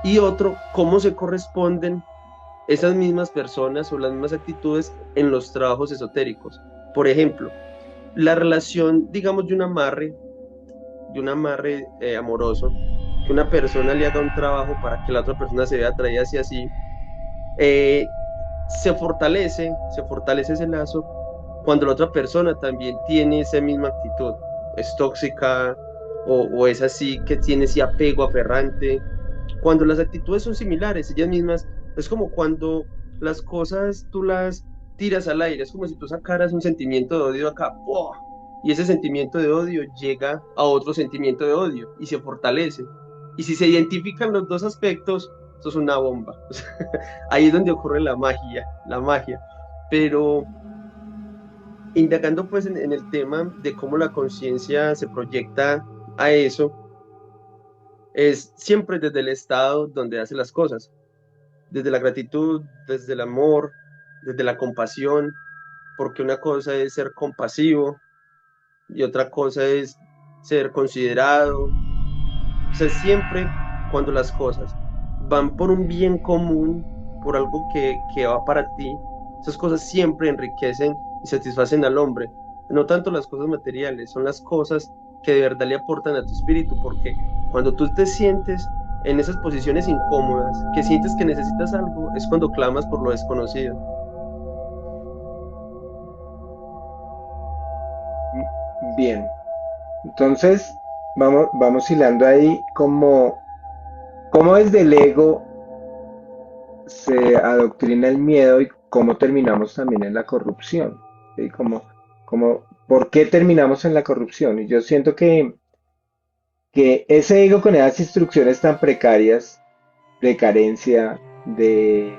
Y otro, cómo se corresponden esas mismas personas o las mismas actitudes en los trabajos esotéricos. Por ejemplo, la relación, digamos, de un amarre amoroso, que una persona le haga un trabajo para que la otra persona se vea atraída hacia sí, eh, se fortalece ese lazo cuando la otra persona también tiene esa misma actitud, es tóxica o es así que tiene ese apego aferrante. Cuando las actitudes son similares, ellas mismas, es como cuando las cosas tú las tiras al aire, es como si tú sacaras un sentimiento de odio acá, ¡pua! Y ese sentimiento de odio llega a otro sentimiento de odio y se fortalece. Y si se identifican los dos aspectos, eso es una bomba. Ahí es donde ocurre la magia. Pero indagando pues en el tema de cómo la conciencia se proyecta a eso, es siempre desde el estado donde hace las cosas, desde la gratitud, desde el amor, desde la compasión, porque una cosa es ser compasivo y otra cosa es ser considerado. O sea, siempre cuando las cosas van por un bien común, por algo que va para ti, esas cosas siempre enriquecen y satisfacen al hombre. No tanto las cosas materiales, son las cosas que de verdad le aportan a tu espíritu, porque cuando tú te sientes en esas posiciones incómodas, que sientes que necesitas algo, es cuando clamas por lo desconocido. Bien, entonces vamos hilando ahí cómo desde el ego se adoctrina el miedo y cómo terminamos también en la corrupción. ¿Sí? ¿Por qué terminamos en la corrupción? Y yo siento que ese ego con esas instrucciones tan precarias de carencia, de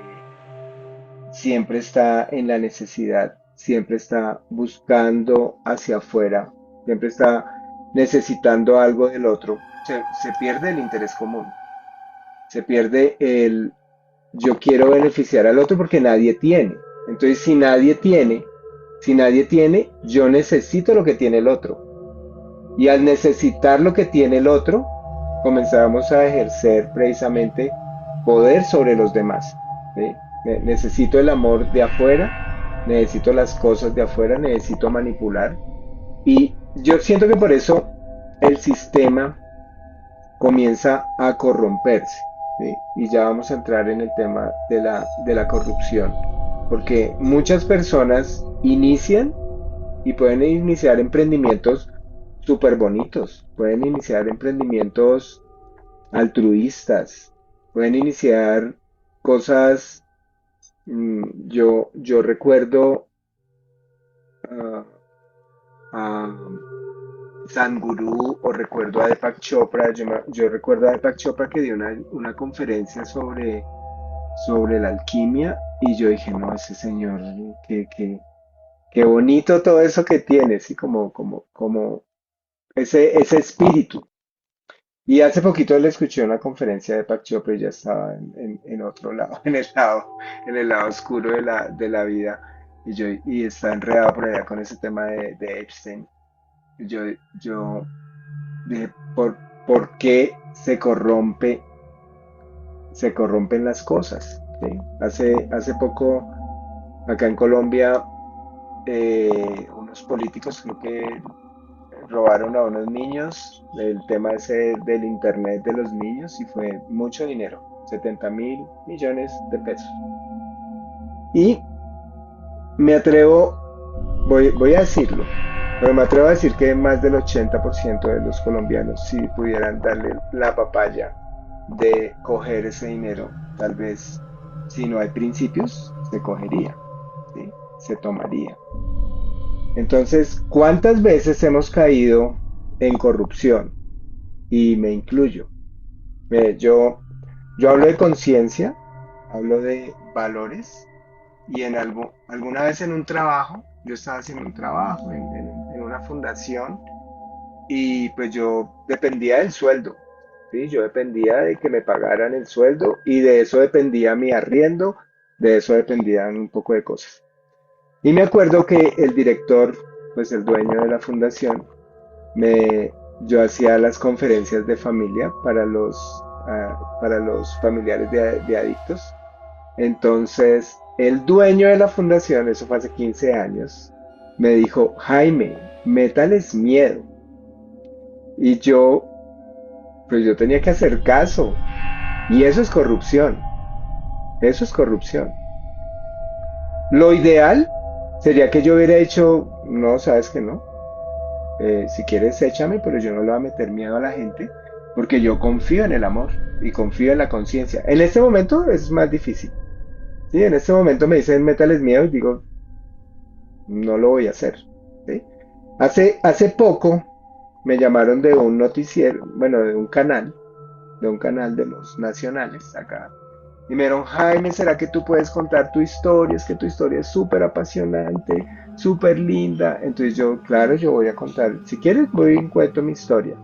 siempre está en la necesidad, siempre está buscando hacia afuera, siempre está necesitando algo del otro, se pierde el interés común, se pierde el yo quiero beneficiar al otro porque nadie tiene. Entonces, si nadie tiene, yo necesito lo que tiene el otro. Y al necesitar lo que tiene el otro, comenzamos a ejercer precisamente poder sobre los demás. ¿Sí? Necesito el amor de afuera, necesito las cosas de afuera, necesito manipular. Y yo siento que por eso el sistema comienza a corromperse. ¿Sí? Y ya vamos a entrar en el tema de la corrupción. Porque muchas personas inician y pueden iniciar emprendimientos súper bonitos, pueden iniciar emprendimientos altruistas, pueden iniciar cosas, yo recuerdo ah, a Sadhguru o recuerdo a Deepak Chopra. Yo recuerdo a Deepak Chopra que dio una conferencia sobre la alquimia y yo dije, no, ese señor, qué, qué, qué bonito todo eso que tiene, ¿sí? Como ese espíritu. Y hace poquito le escuché una conferencia de Deepak Chopra y ya estaba en otro lado, en el lado oscuro de la vida. Y está enredado por allá con ese tema de Epstein. Yo, yo dije, ¿por qué se corrompen las cosas? ¿Sí? Hace poco, acá en Colombia, unos políticos creo que robaron a unos niños, el tema ese del internet de los niños, y fue mucho dinero, 70.000 millones de pesos. Y me atrevo, voy a decirlo, pero me atrevo a decir que más del 80% de los colombianos, si pudieran darle la papaya de coger ese dinero, tal vez si no hay principios, se cogería, ¿sí? Se tomaría. Entonces, ¿cuántas veces hemos caído en corrupción? Y me incluyo. Mire, yo hablo de conciencia, hablo de valores y alguna vez en un trabajo, yo estaba haciendo un trabajo en una fundación y pues yo dependía del sueldo, ¿sí? Yo dependía de que me pagaran el sueldo y de eso dependía mi arriendo, de eso dependían un poco de cosas. Y me acuerdo que el director, pues el dueño de la fundación, yo hacía las conferencias de familia para los familiares de adictos. Entonces, el dueño de la fundación, eso fue hace 15 años, me dijo, Jaime, métales miedo. Y pues yo tenía que hacer caso. Y eso es corrupción. Eso es corrupción. Lo ideal sería que yo hubiera hecho, no, sabes que no. Si quieres, échame, pero yo no le voy a meter miedo a la gente, porque yo confío en el amor y confío en la conciencia. En este momento es más difícil. Sí, en este momento me dicen métales miedo y digo, no lo voy a hacer. ¿Sí? Hace poco me llamaron de un noticiero, bueno, de un canal de los nacionales acá. Y me dijeron, Jaime, ¿será que tú puedes contar tu historia? Es que tu historia es súper apasionante, súper linda. Entonces yo, claro, yo voy a contar, si quieres, voy y cuento mi historia.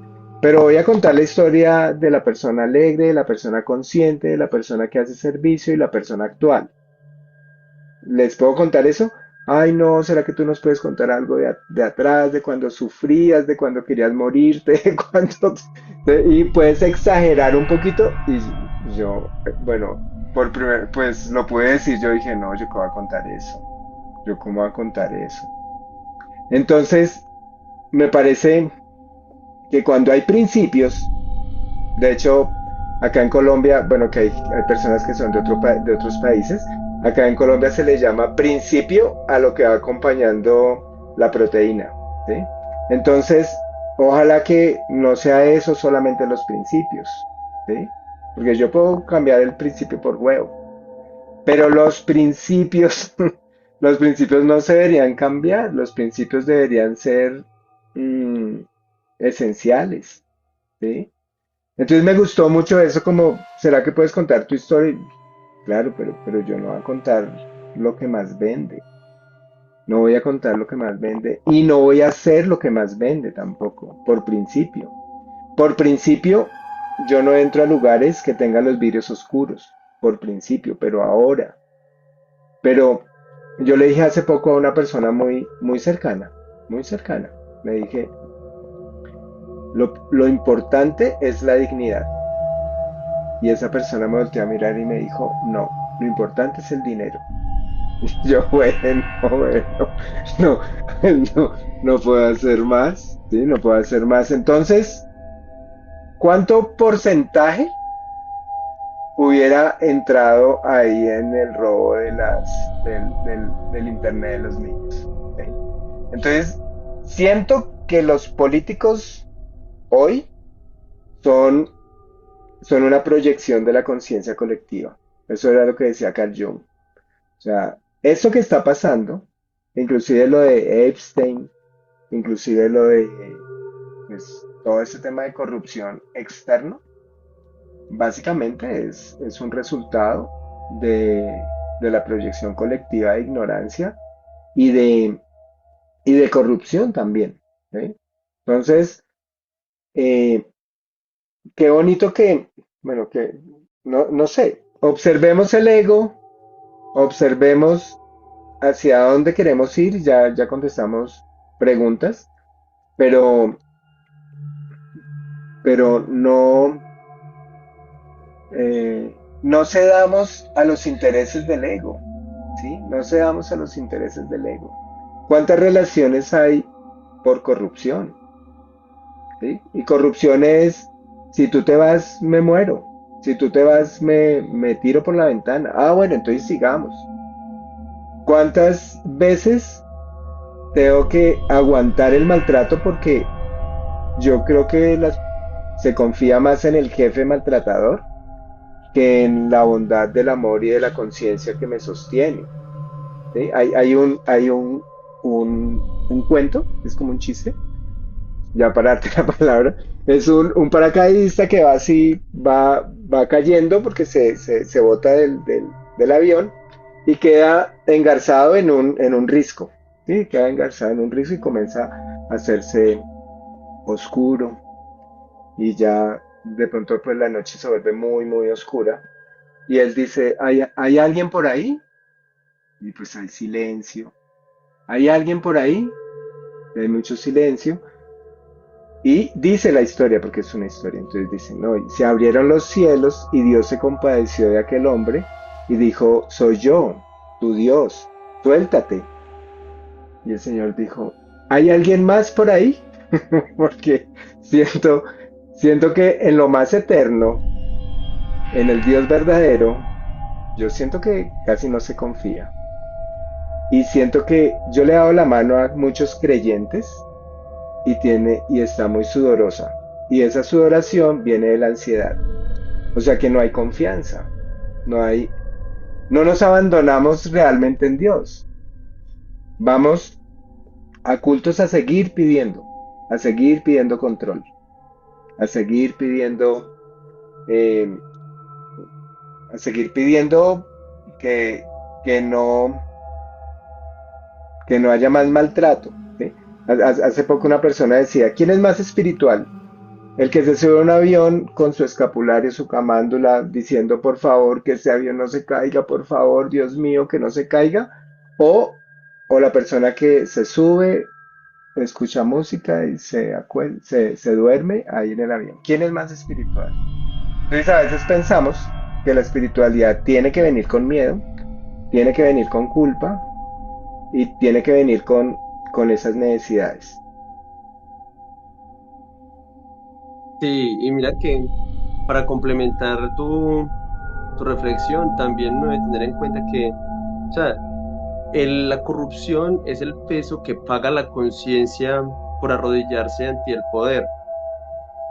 Pero voy a contar la historia de la persona alegre, de la persona consciente, de la persona que hace servicio y la persona actual. ¿Les puedo contar eso? Ay, no, ¿será que tú nos puedes contar algo de atrás, de cuando sufrías, de cuando querías morirte, de cuando... Y puedes exagerar un poquito y yo, bueno, pues lo pude decir, yo dije, no, yo cómo voy a contar eso, yo cómo voy a contar eso. Entonces, me parece que cuando hay principios, de hecho, acá en Colombia, bueno, que hay personas que son de otros países, acá en Colombia se le llama principio a lo que va acompañando la proteína, ¿sí? Entonces, ojalá que no sea eso solamente los principios, ¿sí? Porque yo puedo cambiar el principio por huevo, pero los principios, los principios no se deberían cambiar, los principios deberían ser mm, esenciales, ¿sí? Entonces me gustó mucho eso, como, ¿será que puedes contar tu historia? Claro, pero yo no voy a contar lo que más vende. No voy a contar lo que más vende y no voy a hacer lo que más vende tampoco, por principio. Por principio, yo no entro a lugares que tengan los vidrios oscuros, por principio, pero ahora. Pero yo le dije hace poco a una persona muy cercana, le dije, lo importante es la dignidad. Y esa persona me volteó a mirar y me dijo, no, lo importante es el dinero. Yo, bueno, no, no, no puedo hacer más, ¿sí? No puedo hacer más. Entonces, ¿cuánto porcentaje hubiera entrado ahí en el robo del internet de los niños? ¿Sí? Entonces, siento que los políticos hoy son son una proyección de la conciencia colectiva. Eso era lo que decía Carl Jung. O sea, eso que está pasando, inclusive lo de Epstein, inclusive lo de pues todo ese tema de corrupción externo básicamente es un resultado de la proyección colectiva de ignorancia y de corrupción también. ¿Sí? Entonces, eh, qué bonito que, bueno, que, no sé, observemos el ego, observemos hacia dónde queremos ir, ya contestamos preguntas, pero, pero no cedamos a los intereses del ego, ¿sí? No cedamos a los intereses del ego. ¿Cuántas relaciones hay por corrupción? ¿Sí? Y corrupción es, si tú te vas, me muero. Si tú te vas, me tiro por la ventana. Ah, bueno, entonces sigamos. ¿Cuántas veces tengo que aguantar el maltrato porque yo creo que se confía más en el jefe maltratador que en la bondad del amor y de la conciencia que me sostiene? ¿Sí? Hay un cuento, es como un chiste, ya para darte la palabra, es un paracaidista que va así, va cayendo porque se bota del avión y queda engarzado en un risco, ¿sí? Queda engarzado en un risco y comienza a hacerse oscuro y ya de pronto pues la noche se vuelve muy, muy oscura y él dice, ¿hay alguien por ahí? Y pues hay silencio. ¿Hay alguien por ahí? Y hay mucho silencio. Y dice la historia, porque es una historia, entonces dice, no, y se abrieron los cielos y Dios se compadeció de aquel hombre y dijo, soy yo, tu Dios, suéltate. Y el Señor dijo, ¿hay alguien más por ahí? Porque siento, siento que en lo más eterno, en el Dios verdadero, yo siento que casi no se confía. Y siento que yo le he dado la mano a muchos creyentes y está muy sudorosa. Y esa sudoración viene de la ansiedad. O sea que no hay confianza, no nos abandonamos realmente en Dios. Vamos a cultos a seguir pidiendo control, a seguir pidiendo, eh, a seguir pidiendo que, que no, que no haya más maltrato. ¿Sí? Hace poco una persona decía, ¿quién es más espiritual? El que se sube a un avión con su escapulario, su camándula, diciendo por favor que ese avión no se caiga, por favor, Dios mío, que no se caiga, o, o la persona que se sube, escucha música y se duerme ahí en el avión. ¿Quién es más espiritual? Entonces a veces pensamos que la espiritualidad tiene que venir con miedo, tiene que venir con culpa y tiene que venir con esas necesidades. Sí, y mira que para complementar tu reflexión, también uno debe tener en cuenta que, o sea, la corrupción es el peso que paga la conciencia por arrodillarse ante el poder.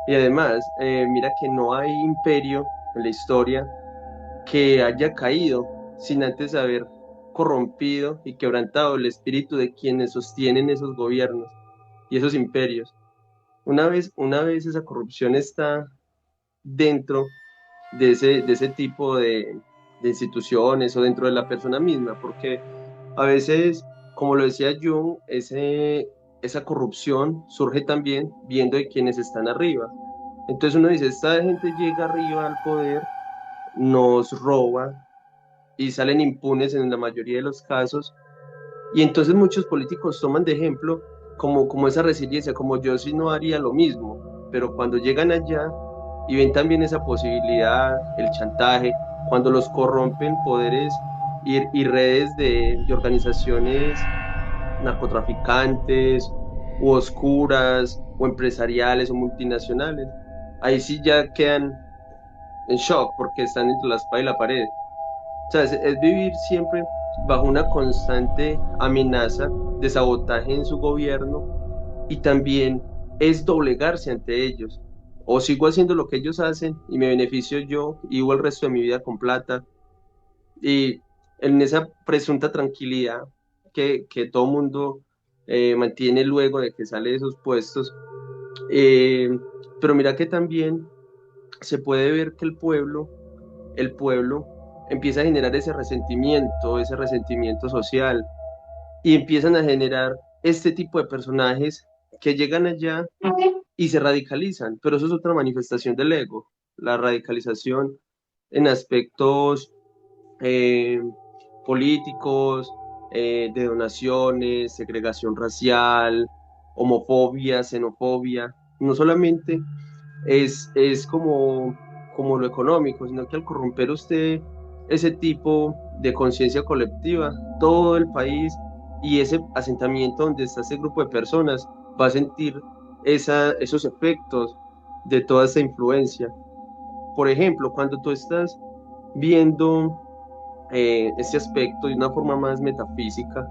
Y además, mira que no hay imperio en la historia que haya caído sin antes haber corrompido y quebrantado el espíritu de quienes sostienen esos gobiernos y esos imperios. Una vez esa corrupción está dentro de ese tipo de instituciones o dentro de la persona misma, porque a veces, como lo decía Jung, esa corrupción surge también viendo de quienes están arriba. Entonces uno dice, esta gente llega arriba al poder, nos roba y salen impunes en la mayoría de los casos, y entonces muchos políticos toman de ejemplo como esa resiliencia, como yo sí no haría lo mismo, pero cuando llegan allá y ven también esa posibilidad, el chantaje, cuando los corrompen poderes y redes de organizaciones narcotraficantes u oscuras o empresariales o multinacionales, ahí sí ya quedan en shock porque están entre la espada y la pared. O sea, es vivir siempre bajo una constante amenaza de sabotaje en su gobierno y también es doblegarse ante ellos. O sigo haciendo lo que ellos hacen y me beneficio yo y vivo el resto de mi vida con plata. Y en esa presunta tranquilidad que todo mundo mantiene luego de que sale de esos puestos, Eh, pero mira que también se puede ver que el pueblo empieza a generar ese resentimiento social, y empiezan a generar este tipo de personajes que llegan allá y se radicalizan, pero eso es otra manifestación del ego, la radicalización en aspectos eh, políticos, de donaciones, segregación racial, homofobia, xenofobia. No solamente es como lo económico, sino que al corromper usted ese tipo de conciencia colectiva, todo el país y ese asentamiento donde está ese grupo de personas va a sentir esos efectos de toda esa influencia. Por ejemplo, cuando tú estás viendo este aspecto de una forma más metafísica,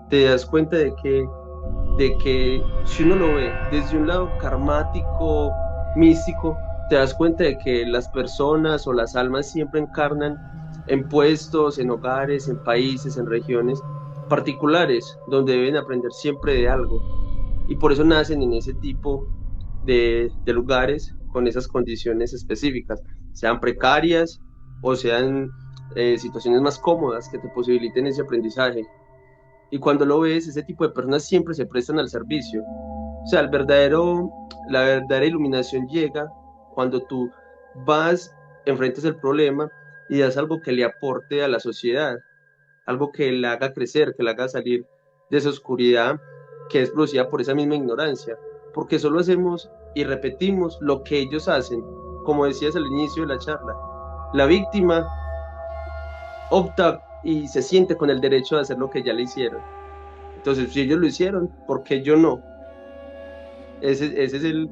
te das cuenta de que si uno lo ve desde un lado karmático, místico, te das cuenta de que las personas o las almas siempre encarnan en puestos, en hogares, en países, en regiones particulares, donde deben aprender siempre de algo. Y por eso nacen en ese tipo de lugares con esas condiciones específicas, sean precarias o sean situaciones más cómodas que te posibiliten ese aprendizaje. Y cuando lo ves, ese tipo de personas siempre se prestan al servicio. O sea, la verdadera iluminación llega cuando tú vas, enfrentas el problema y das algo que le aporte a la sociedad, algo que la haga crecer, que la haga salir de esa oscuridad que es producida por esa misma ignorancia, porque solo hacemos y repetimos lo que ellos hacen, como decías al inicio de la charla. La víctima opta y se siente con el derecho de hacer lo que ya le hicieron. Entonces, si ellos lo hicieron, ¿por qué yo no? Ese es el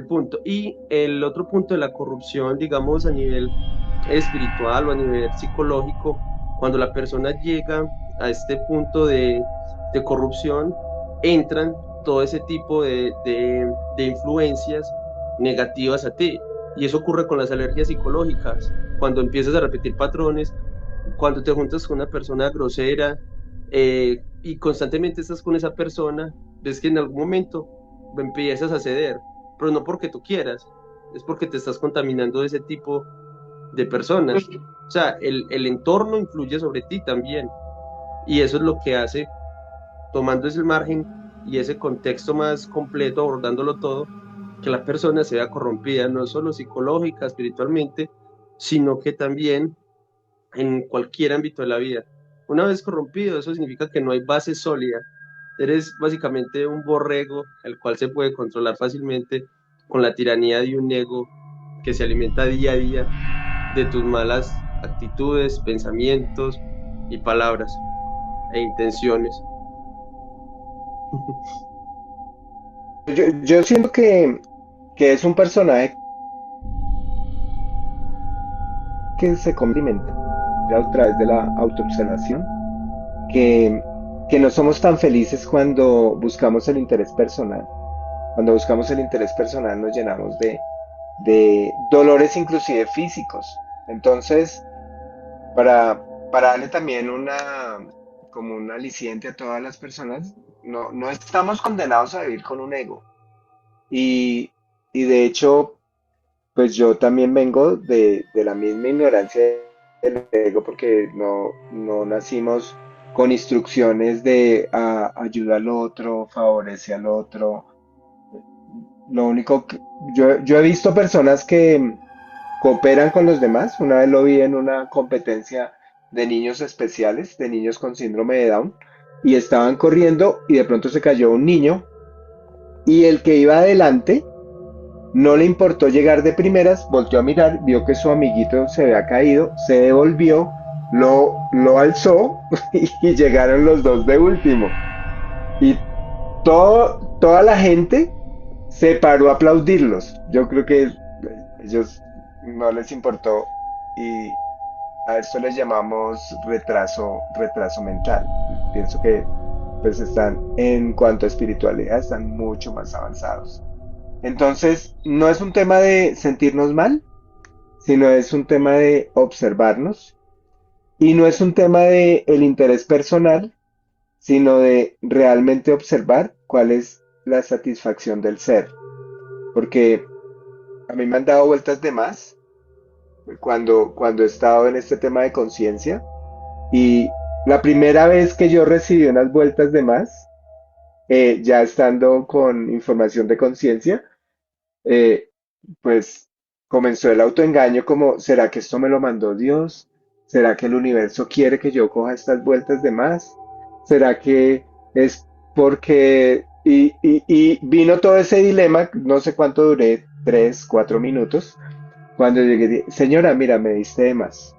punto. Y el otro punto de la corrupción, digamos, a nivel espiritual o a nivel psicológico, cuando la persona llega a este punto de corrupción, entran todo ese tipo de influencias negativas a ti. Y eso ocurre con las alergias psicológicas, cuando empiezas a repetir patrones, cuando te juntas con una persona grosera y constantemente estás con esa persona, ves que en algún momento empiezas a ceder, pero no porque tú quieras, es porque te estás contaminando de ese tipo de personas. O sea, el entorno influye sobre ti también. Y eso es lo que hace, tomando ese margen y ese contexto más completo, abordándolo todo, que la persona se vea corrompida, no solo psicológica, espiritualmente, sino que también en cualquier ámbito de la vida. Una vez corrompido, eso significa que no hay base sólida. Eres básicamente un borrego, el cual se puede controlar fácilmente con la tiranía de un ego que se alimenta día a día de tus malas actitudes, pensamientos y palabras e intenciones. Yo siento que es un personaje que se complementa a través de la autoobservación, que, que no somos tan felices cuando buscamos el interés personal. Cuando buscamos el interés personal nos llenamos de dolores inclusive físicos. Entonces, para darle también como un aliciente a todas las personas, no estamos condenados a vivir con un ego. Y, y de hecho, pues yo también vengo de la misma ignorancia del ego porque no nacimos con instrucciones de ayuda al otro, favorece al otro. Lo único que yo he visto personas que cooperan con los demás. Una vez lo vi en una competencia de niños especiales, de niños con síndrome de Down, y estaban corriendo y de pronto se cayó un niño y el que iba adelante no le importó llegar de primeras, volteó a mirar, vio que su amiguito se había caído, se devolvió, lo alzó y llegaron los dos de último. Y toda la gente se paró a aplaudirlos. Yo creo que ellos no les importó y a esto les llamamos retraso mental. Pienso que pues están en cuanto a espiritualidad, están mucho más avanzados. Entonces, no es un tema de sentirnos mal, sino es un tema de observarnos y no es un tema de el interés personal, sino de realmente observar cuál es la satisfacción del ser. porque a mí me han dado vueltas de más cuando he estado en este tema de conciencia. Y la primera vez que yo recibí unas vueltas de más, ya estando con información de conciencia, eh, pues comenzó el autoengaño como, ¿será que esto me lo mandó Dios? ¿Será que el universo quiere que yo coja estas vueltas de más? ¿Será que es porque... y vino todo ese dilema, no sé cuánto duré, 3, 4 minutos, cuando llegué, señora, mira, me diste de más.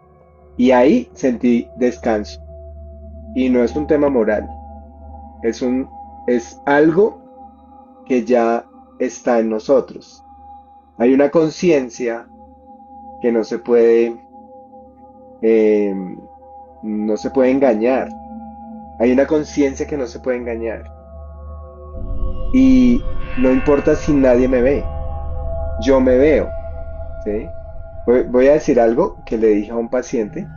Y ahí sentí descanso. Y no es un tema moral, es algo que ya está en nosotros. Hay una conciencia que eh, no se puede engañar. Hay una conciencia que no se puede engañar. Y no importa si nadie me ve, yo me veo, ¿sí? Voy a decir algo que le dije a un paciente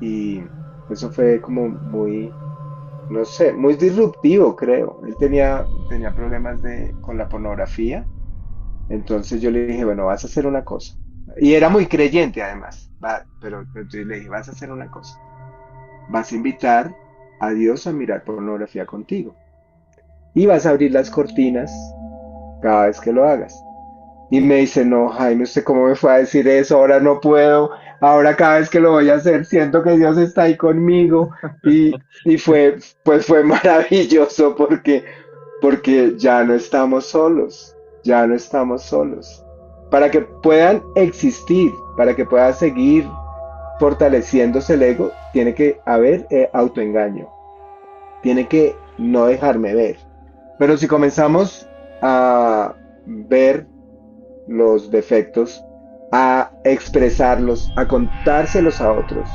y eso fue como muy, no sé, muy disruptivo, creo. Él tenía problemas con la pornografía. Entonces yo le dije, bueno, vas a hacer una cosa. Y era muy creyente además, pero yo le dije, vas a hacer una cosa. Vas a invitar a Dios a mirar pornografía contigo. Y vas a abrir las cortinas cada vez que lo hagas. Y me dice, no, Jaime, ¿usted cómo me fue a decir eso? Ahora no puedo. Ahora cada vez que lo voy a hacer siento que Dios está ahí conmigo. Y fue maravilloso porque ya no estamos solos, ya no estamos solos. Para que puedan existir, para que pueda seguir fortaleciéndose el ego, tiene que haber autoengaño, tiene que no dejarme ver. Pero si comenzamos a ver los defectos, a expresarlos, a contárselos a otros,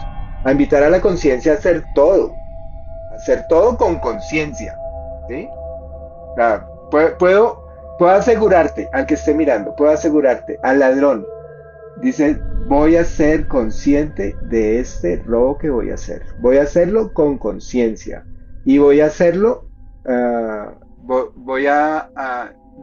a invitar a la conciencia a hacer todo con conciencia, ¿sí? Sea, puedo asegurarte al que esté mirando, puedo asegurarte al ladrón. Dice, voy a ser consciente de este robo que voy a hacer. Voy a hacerlo con conciencia. Y voy a hacerlo, voy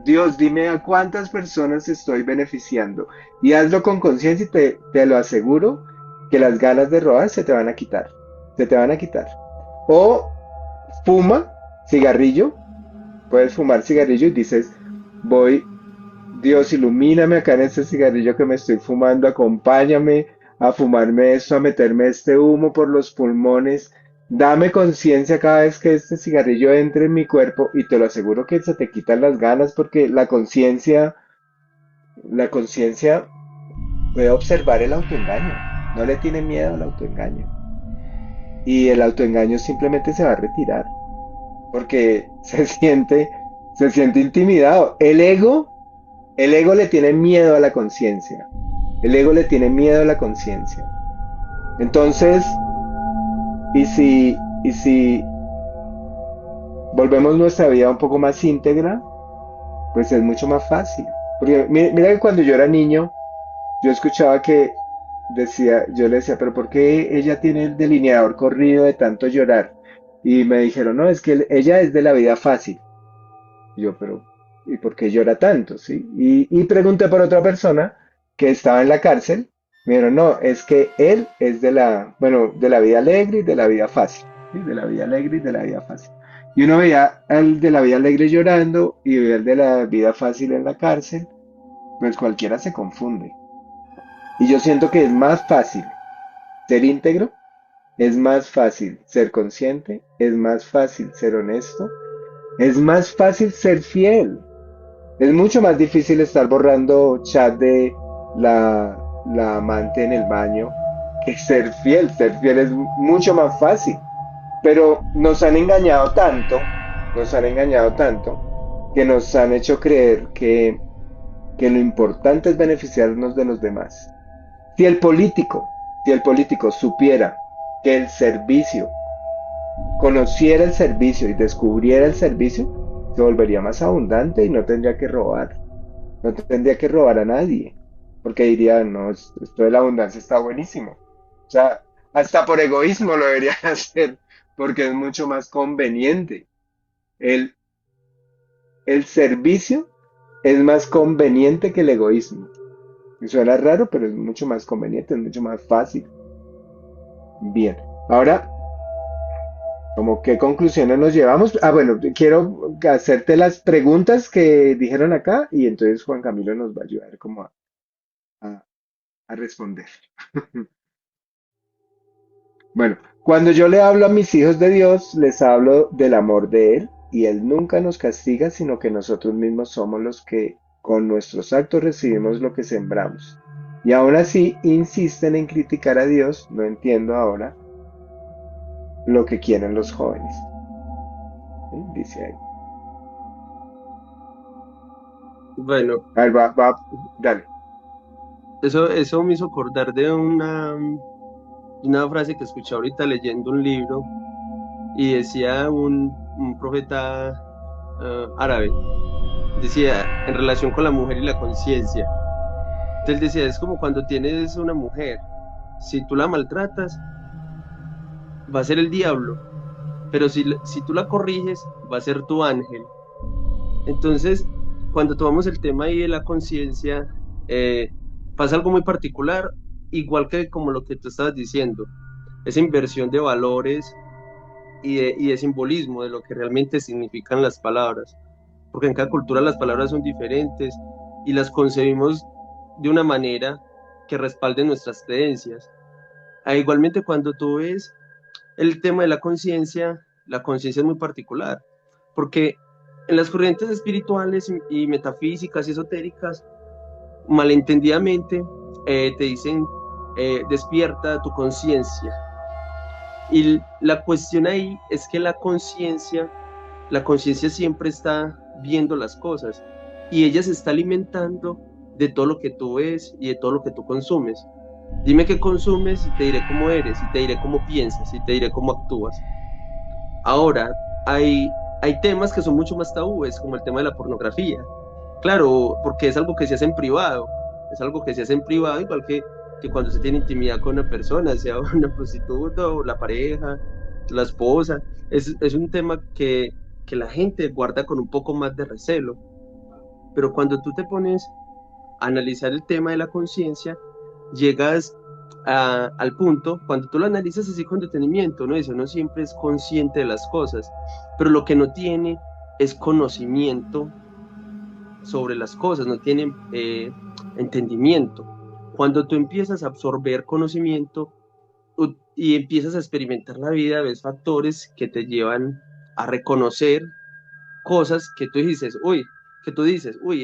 Dios, dime a cuántas personas estoy beneficiando. Y hazlo con conciencia y te lo aseguro que las ganas de robar se te van a quitar. Se te van a quitar. O fuma cigarrillo. Puedes fumar cigarrillo y dices, voy, Dios, ilumíname acá en este cigarrillo que me estoy fumando, acompáñame a fumarme esto, a meterme este humo por los pulmones, dame conciencia cada vez que este cigarrillo entre en mi cuerpo y te lo aseguro que se te quitan las ganas porque la conciencia puede observar el autoengaño, no le tiene miedo al autoengaño y el autoengaño simplemente se va a retirar porque se siente intimidado. El ego le tiene miedo a la conciencia. El ego le tiene miedo a la conciencia. Entonces, y si volvemos nuestra vida un poco más íntegra, pues es mucho más fácil. Porque mira que cuando yo era niño, yo escuchaba que yo le decía, pero ¿por qué ella tiene el delineador corrido de tanto llorar? Y me dijeron, no, es que ella es de la vida fácil. Y yo, pero, ¿y por qué llora tanto? ¿Sí? Y pregunté por otra persona que estaba en la cárcel. Me dijeron, no, es que él es de la vida alegre y de la vida fácil. ¿Sí? De la vida alegre y de la vida fácil. Y uno veía al de la vida alegre llorando y veía al de la vida fácil en la cárcel, pues cualquiera se confunde. Y yo siento que es más fácil ser íntegro, es más fácil ser consciente, es más fácil ser honesto, es más fácil ser fiel. Es mucho más difícil estar borrando chat de la amante en el baño que ser fiel. Ser fiel es mucho más fácil. Pero nos han engañado tanto, que nos han hecho creer que lo importante es beneficiarnos de los demás. Si el político, si el político supiera que el servicio, conociera el servicio y descubriera el servicio, se volvería más abundante y no tendría que robar. No tendría que robar a nadie. Porque diría, no, esto de la abundancia está buenísimo. O sea, hasta por egoísmo lo deberían hacer, porque es mucho más conveniente. El, el servicio es más conveniente que el egoísmo. Y suena raro, pero es mucho más conveniente, es mucho más fácil. Bien, ahora, ¿cómo qué conclusiones nos llevamos? Ah, bueno, quiero hacerte las preguntas que dijeron acá y entonces Juan Camilo nos va a ayudar como a- a responder. Bueno, cuando yo le hablo a mis hijos de Dios, les hablo del amor de Él y Él nunca nos castiga, sino que nosotros mismos somos los que con nuestros actos recibimos lo que sembramos. Y aún así insisten en criticar a Dios, no entiendo ahora lo que quieren los jóvenes. ¿Sí? Dice ahí. Bueno, A ver, dale. eso me hizo acordar de una frase que escuché ahorita leyendo un libro y decía un profeta árabe, decía en relación con la mujer y la conciencia. Entonces decía, es como cuando tienes una mujer, si tú la maltratas, va a ser el diablo, pero si tú la corriges, va a ser tu ángel. Entonces, cuando tomamos el tema ahí de la conciencia, eh, pasa algo muy particular, igual que como lo que tú estabas diciendo, esa inversión de valores y de simbolismo de lo que realmente significan las palabras, porque en cada cultura las palabras son diferentes y las concebimos de una manera que respalde nuestras creencias. Igualmente, cuando tú ves el tema de la conciencia es muy particular, porque en las corrientes espirituales y metafísicas y esotéricas, malentendidamente, te dicen, despierta tu conciencia. Y la cuestión ahí es que la conciencia siempre está viendo las cosas y ella se está alimentando de todo lo que tú ves y de todo lo que tú consumes. Dime qué consumes y te diré cómo eres, y te diré cómo piensas, y te diré cómo actúas. Ahora, hay temas que son mucho más tabúes, como el tema de la pornografía. Claro, porque es algo que se hace en privado, es algo que se hace en privado, igual que cuando se tiene intimidad con una persona, sea una prostituta o la pareja, la esposa. Es un tema que la gente guarda con un poco más de recelo. Pero cuando tú te pones a analizar el tema de la conciencia, llegas al punto, cuando tú lo analizas así con detenimiento, ¿no? Dice, uno siempre es consciente de las cosas, pero lo que no tiene es conocimiento sobre las cosas, no tiene entendimiento. Cuando tú empiezas a absorber conocimiento y empiezas a experimentar la vida, ves factores que te llevan a reconocer cosas que tú dices, uy,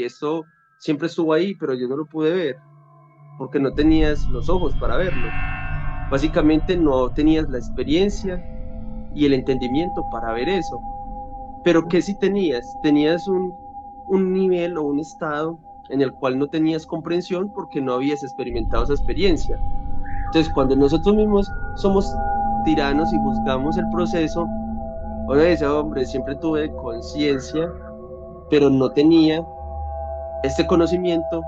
esto siempre estuvo ahí, pero yo no lo pude ver porque no tenías los ojos para verlo. Básicamente no tenías la experiencia y el entendimiento para ver eso. Pero ¿qué sí tenías? Tenías un nivel o un estado en el cual no tenías comprensión porque no habías experimentado esa experiencia. Entonces, cuando nosotros mismos somos tiranos y juzgamos el proceso, uno dice, hombre, siempre tuve conciencia, pero no tenía este conocimiento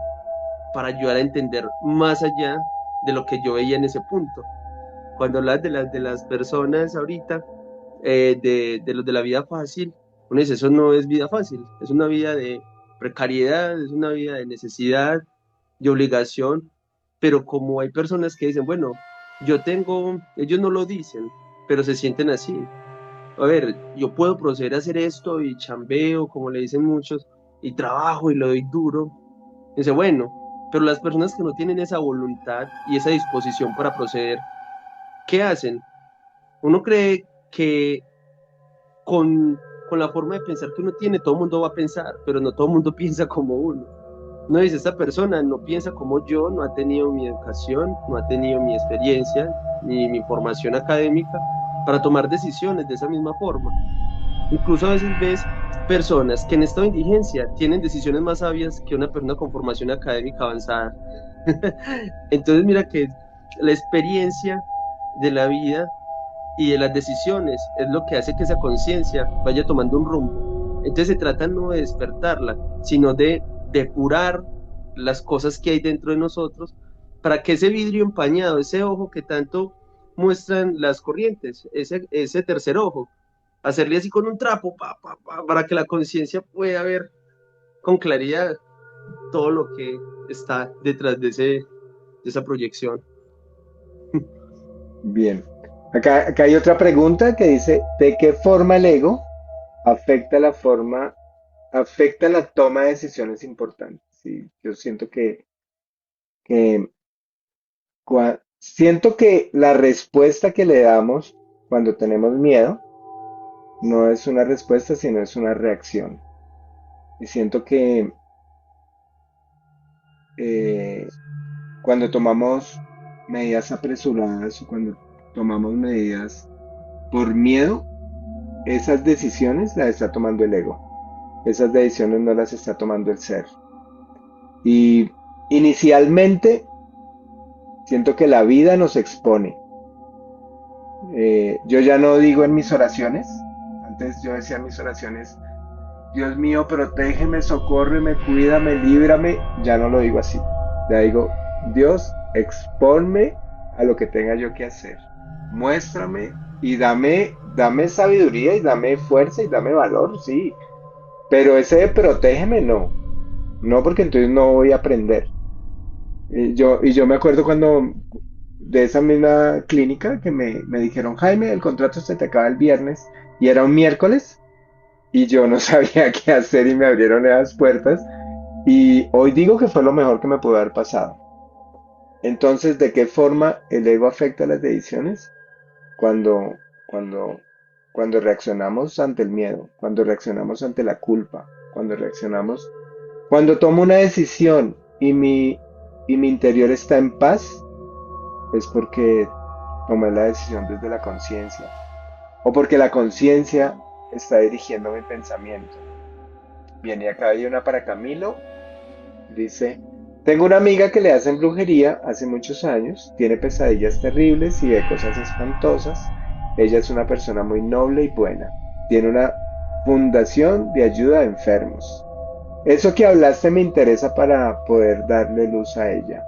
para ayudar a entender más allá de lo que yo veía en ese punto. Cuando hablas de las personas ahorita, de los de la vida fácil, uno dice, eso no es vida fácil, es una vida de precariedad, es una vida de necesidad, de obligación, pero como hay personas que dicen, bueno, ellos no lo dicen, pero se sienten así. A ver, yo puedo proceder a hacer esto y chambeo, como le dicen muchos, y trabajo y lo doy duro. Dice, bueno, pero las personas que no tienen esa voluntad y esa disposición para proceder, ¿qué hacen? Uno cree que con la forma de pensar que uno tiene, todo el mundo va a pensar, pero no todo el mundo piensa como uno. No dice, esta persona no piensa como yo, no ha tenido mi educación, no ha tenido mi experiencia, ni mi formación académica para tomar decisiones de esa misma forma. Incluso a veces ves personas que en esta indigencia tienen decisiones más sabias que una persona con formación académica avanzada. Entonces mira que la experiencia de la vida y de las decisiones es lo que hace que esa conciencia vaya tomando un rumbo. Entonces se trata no de despertarla, sino de depurar las cosas que hay dentro de nosotros para que ese vidrio empañado, ese ojo que tanto muestran las corrientes, ese tercer ojo, hacerle así con un trapo para que la conciencia pueda ver con claridad todo lo que está detrás de esa proyección. Bien. Acá hay otra pregunta que dice, ¿de qué forma el ego afecta afecta la toma de decisiones importantes? Sí, yo que siento que la respuesta que le damos cuando tenemos miedo no es una respuesta, sino es una reacción. Y siento que eh, cuando tomamos medidas apresuradas o cuando tomamos medidas por miedo, esas decisiones las está tomando el ego. Esas decisiones no las está tomando el ser. Y inicialmente siento que la vida nos expone. Yo ya no digo en mis oraciones, antes yo decía en mis oraciones, Dios mío, protégeme, socórreme, cuídame, líbrame, ya no lo digo así. Ya digo, Dios, exponme a lo que tenga yo que hacer. Muéstrame y dame sabiduría y dame fuerza y dame valor, sí. Pero ese de protégeme no. No, porque entonces no voy a aprender. Y yo me acuerdo cuando de esa misma clínica que me dijeron, Jaime, el contrato se te acaba el viernes y era un miércoles y yo no sabía qué hacer y me abrieron esas puertas y hoy digo que fue lo mejor que me pudo haber pasado. Entonces, ¿de qué forma el ego afecta las decisiones? Cuando, cuando, cuando reaccionamos ante el miedo, cuando reaccionamos ante la culpa, cuando tomo una decisión y mi interior está en paz, es porque tomé la decisión desde la conciencia o porque la conciencia está dirigiendo mi pensamiento. Bien, y acá hay una para Camilo. Dice, tengo una amiga que le hacen brujería hace muchos años, tiene pesadillas terribles y ve cosas espantosas. Ella es una persona muy noble y buena. Tiene una fundación de ayuda a enfermos. Eso que hablaste me interesa para poder darle luz a ella.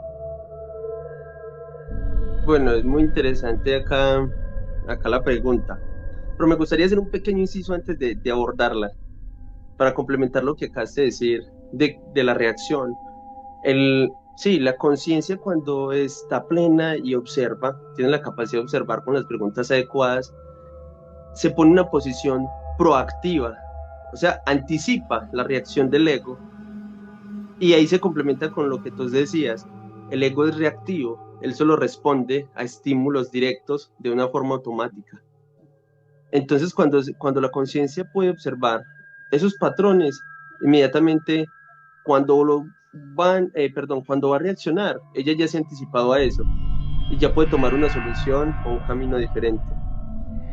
Bueno, es muy interesante acá la pregunta, pero me gustaría hacer un pequeño inciso antes de abordarla, para complementar lo que acabas de decir de la reacción. Sí, la conciencia cuando está plena y observa, tiene la capacidad de observar con las preguntas adecuadas, se pone en una posición proactiva, o sea, anticipa la reacción del ego y ahí se complementa con lo que tú decías. El ego es reactivo, él solo responde a estímulos directos de una forma automática. Entonces, cuando la conciencia puede observar esos patrones, inmediatamente cuando va a reaccionar, ella ya se ha anticipado a eso y ya puede tomar una solución o un camino diferente.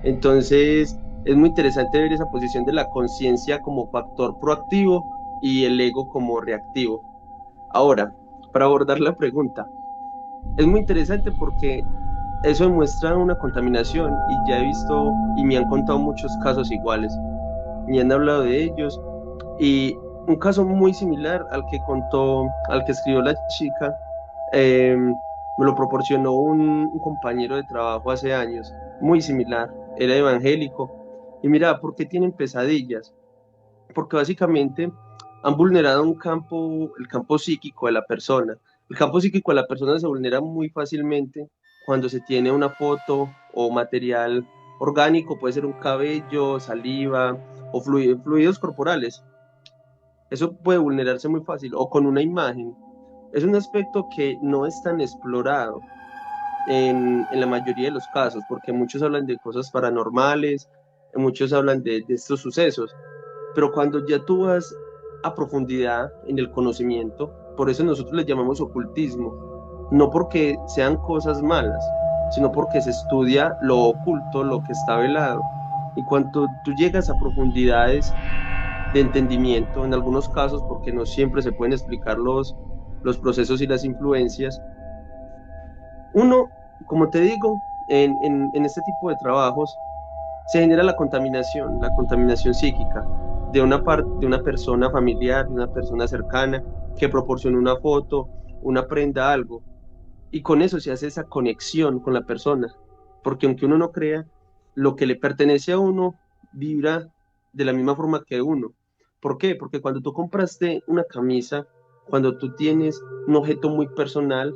Entonces, es muy interesante ver esa posición de la conciencia como factor proactivo y el ego como reactivo. Ahora, para abordar la pregunta, es muy interesante porque eso demuestra una contaminación y ya he visto y me han contado muchos casos iguales, me han hablado de ellos y un caso muy similar al que escribió la chica, me lo proporcionó un compañero de trabajo hace años, muy similar, era evangélico. Y mira, ¿por qué tienen pesadillas? Porque básicamente han vulnerado el campo psíquico de la persona. El campo psíquico de la persona se vulnera muy fácilmente cuando se tiene una foto o material orgánico, puede ser un cabello, saliva o fluidos corporales. Eso puede vulnerarse muy fácil, o con una imagen. Es un aspecto que no es tan explorado en la mayoría de los casos, porque muchos hablan de cosas paranormales, muchos hablan de estos sucesos, pero cuando ya tú vas a profundidad en el conocimiento, por eso nosotros le llamamos ocultismo, no porque sean cosas malas, sino porque se estudia lo oculto, lo que está velado. Y cuando tú llegas a profundidades de entendimiento, en algunos casos, porque no siempre se pueden explicar los procesos y las influencias, uno, como te digo, en este tipo de trabajos se genera la contaminación psíquica de una persona familiar, de una persona cercana que proporciona una foto, una prenda, algo, y con eso se hace esa conexión con la persona, porque aunque uno no crea, lo que le pertenece a uno vibra de la misma forma que uno. ¿Por qué? Porque cuando tú compraste una camisa, cuando tú tienes un objeto muy personal,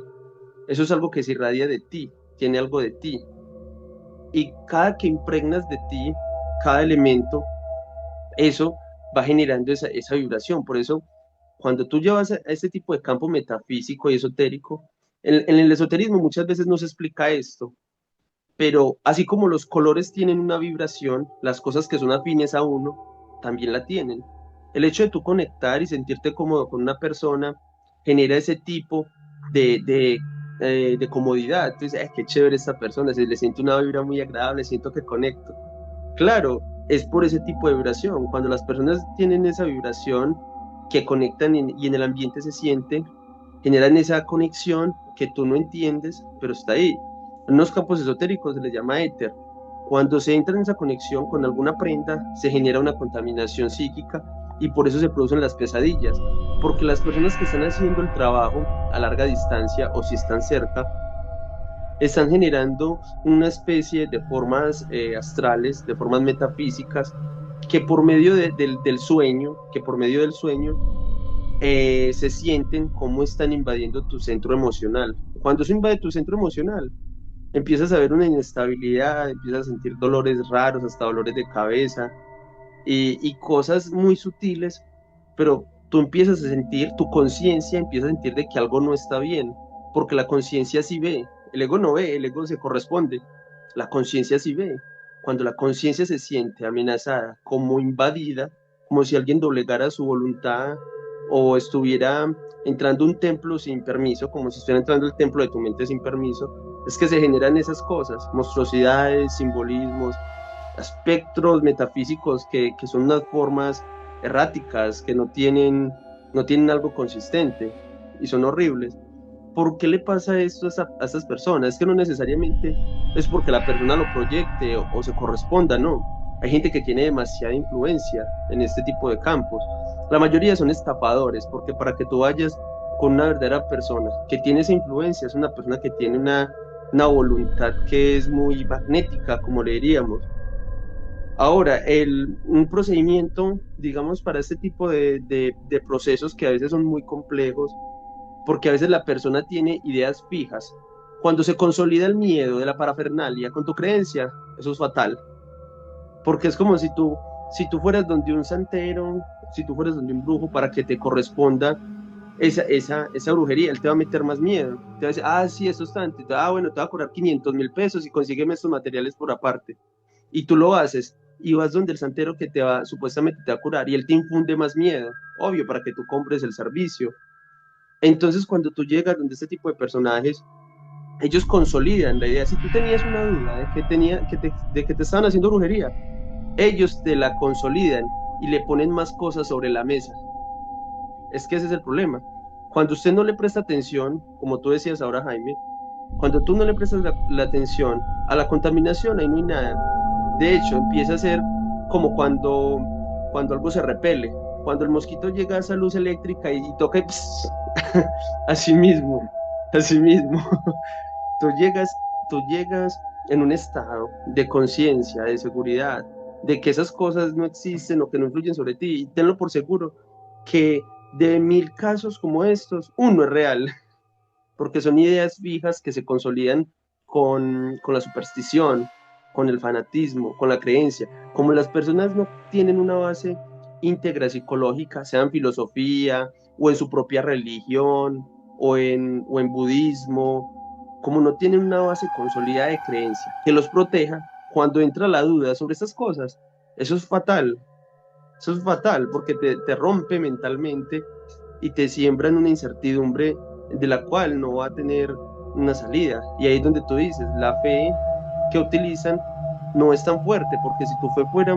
eso es algo que se irradia de ti, tiene algo de ti. Y cada que impregnas de ti, cada elemento, eso va generando esa vibración. Por eso, cuando tú llevas a este tipo de campo metafísico y esotérico, en el esoterismo muchas veces no se explica esto, pero así como los colores tienen una vibración, las cosas que son afines a uno también la tienen. El hecho de tú conectar y sentirte cómodo con una persona genera ese tipo de comodidad. Entonces, qué chévere esta persona, se le siente una vibra muy agradable, siento que conecto. Claro, es por ese tipo de vibración. Cuando las personas tienen esa vibración que conectan y en el ambiente se siente, generan esa conexión que tú no entiendes, pero está ahí. En unos campos esotéricos se les llama éter. Cuando se entra en esa conexión con alguna prenda, se genera una contaminación psíquica y por eso se producen las pesadillas. Porque las personas que están haciendo el trabajo a larga distancia o si están cerca, están generando una especie de formas astrales, de formas metafísicas, que por medio del sueño, que por medio del sueño se sienten como están invadiendo tu centro emocional. Cuando eso invade tu centro emocional, empiezas a ver una inestabilidad, empiezas a sentir dolores raros, hasta dolores de cabeza y cosas muy sutiles, pero tú empiezas a sentir, tu conciencia empieza a sentir de que algo no está bien, porque la conciencia sí ve, el ego no ve, el ego se corresponde, la conciencia sí ve. Cuando la conciencia se siente amenazada, como invadida, como si alguien doblegara su voluntad o estuviera entrando a un templo sin permiso, como si estuviera entrando al templo de tu mente sin permiso, es que se generan esas cosas, monstruosidades, simbolismos, espectros metafísicos que son unas formas erráticas, que no tienen algo consistente y son horribles. ¿Por qué le pasa esto a estas personas? Es que no necesariamente es porque la persona lo proyecte o se corresponda, no. Hay gente que tiene demasiada influencia en este tipo de campos. La mayoría son estafadores, porque para que tú vayas con una verdadera persona que tiene esa influencia, es una persona que tiene una voluntad que es muy magnética, como le diríamos. Ahora, un procedimiento, digamos, para este tipo de procesos que a veces son muy complejos, porque a veces la persona tiene ideas fijas. Cuando se consolida el miedo de la parafernalia con tu creencia, eso es fatal, porque es como si tú fueras donde un santero, si tú fueras donde un brujo para que te corresponda esa brujería, él te va a meter más miedo. Te va a decir, sí, esto es tanto. Bueno, te va a cobrar 500.000 pesos y consígueme estos materiales por aparte. Y tú lo haces y vas donde el santero que supuestamente te va a curar y él te infunde más miedo, obvio, para que tú compres el servicio. Entonces, cuando tú llegas donde este tipo de personajes, ellos consolidan la idea. Si tú tenías una duda de que te estaban haciendo brujería, ellos te la consolidan y le ponen más cosas sobre la mesa. Es que ese es el problema. Cuando usted no le presta atención, como tú decías ahora, Jaime, cuando tú no le prestas la atención a la contaminación, ahí no hay nada. De hecho, empieza a ser como cuando algo se repele. Cuando el mosquito llega a esa luz eléctrica y toca y así mismo, así mismo. Tú llegas en un estado de conciencia, de seguridad, de que esas cosas no existen o que no influyen sobre ti. Y tenlo por seguro que de 1000 casos como estos, uno es real, porque son ideas fijas que se consolidan con la superstición, con el fanatismo, con la creencia. Como las personas no tienen una base íntegra psicológica, sea en filosofía o en su propia religión o en budismo, como no tienen una base consolidada de creencia que los proteja, cuando entra la duda sobre estas cosas, eso es fatal. Eso es fatal porque te rompe mentalmente y te siembra en una incertidumbre de la cual no va a tener una salida. Y ahí es donde tú dices, la fe que utilizan no es tan fuerte, porque si tu fe fuera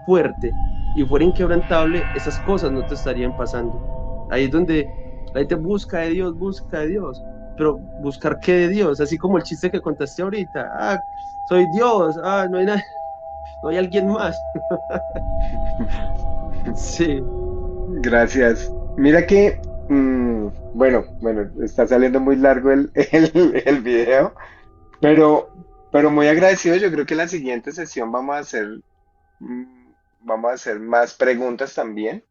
fuerte y fuera inquebrantable, esas cosas no te estarían pasando. Ahí es donde la gente busca de Dios, pero buscar qué de Dios, así como el chiste que contaste ahorita, soy Dios, no hay nada, no hay alguien más. Sí, Gracias. Mira que, bueno, está saliendo muy largo el video, pero, pero muy agradecido. Yo creo que en la siguiente sesión mm, vamos a hacer más preguntas también.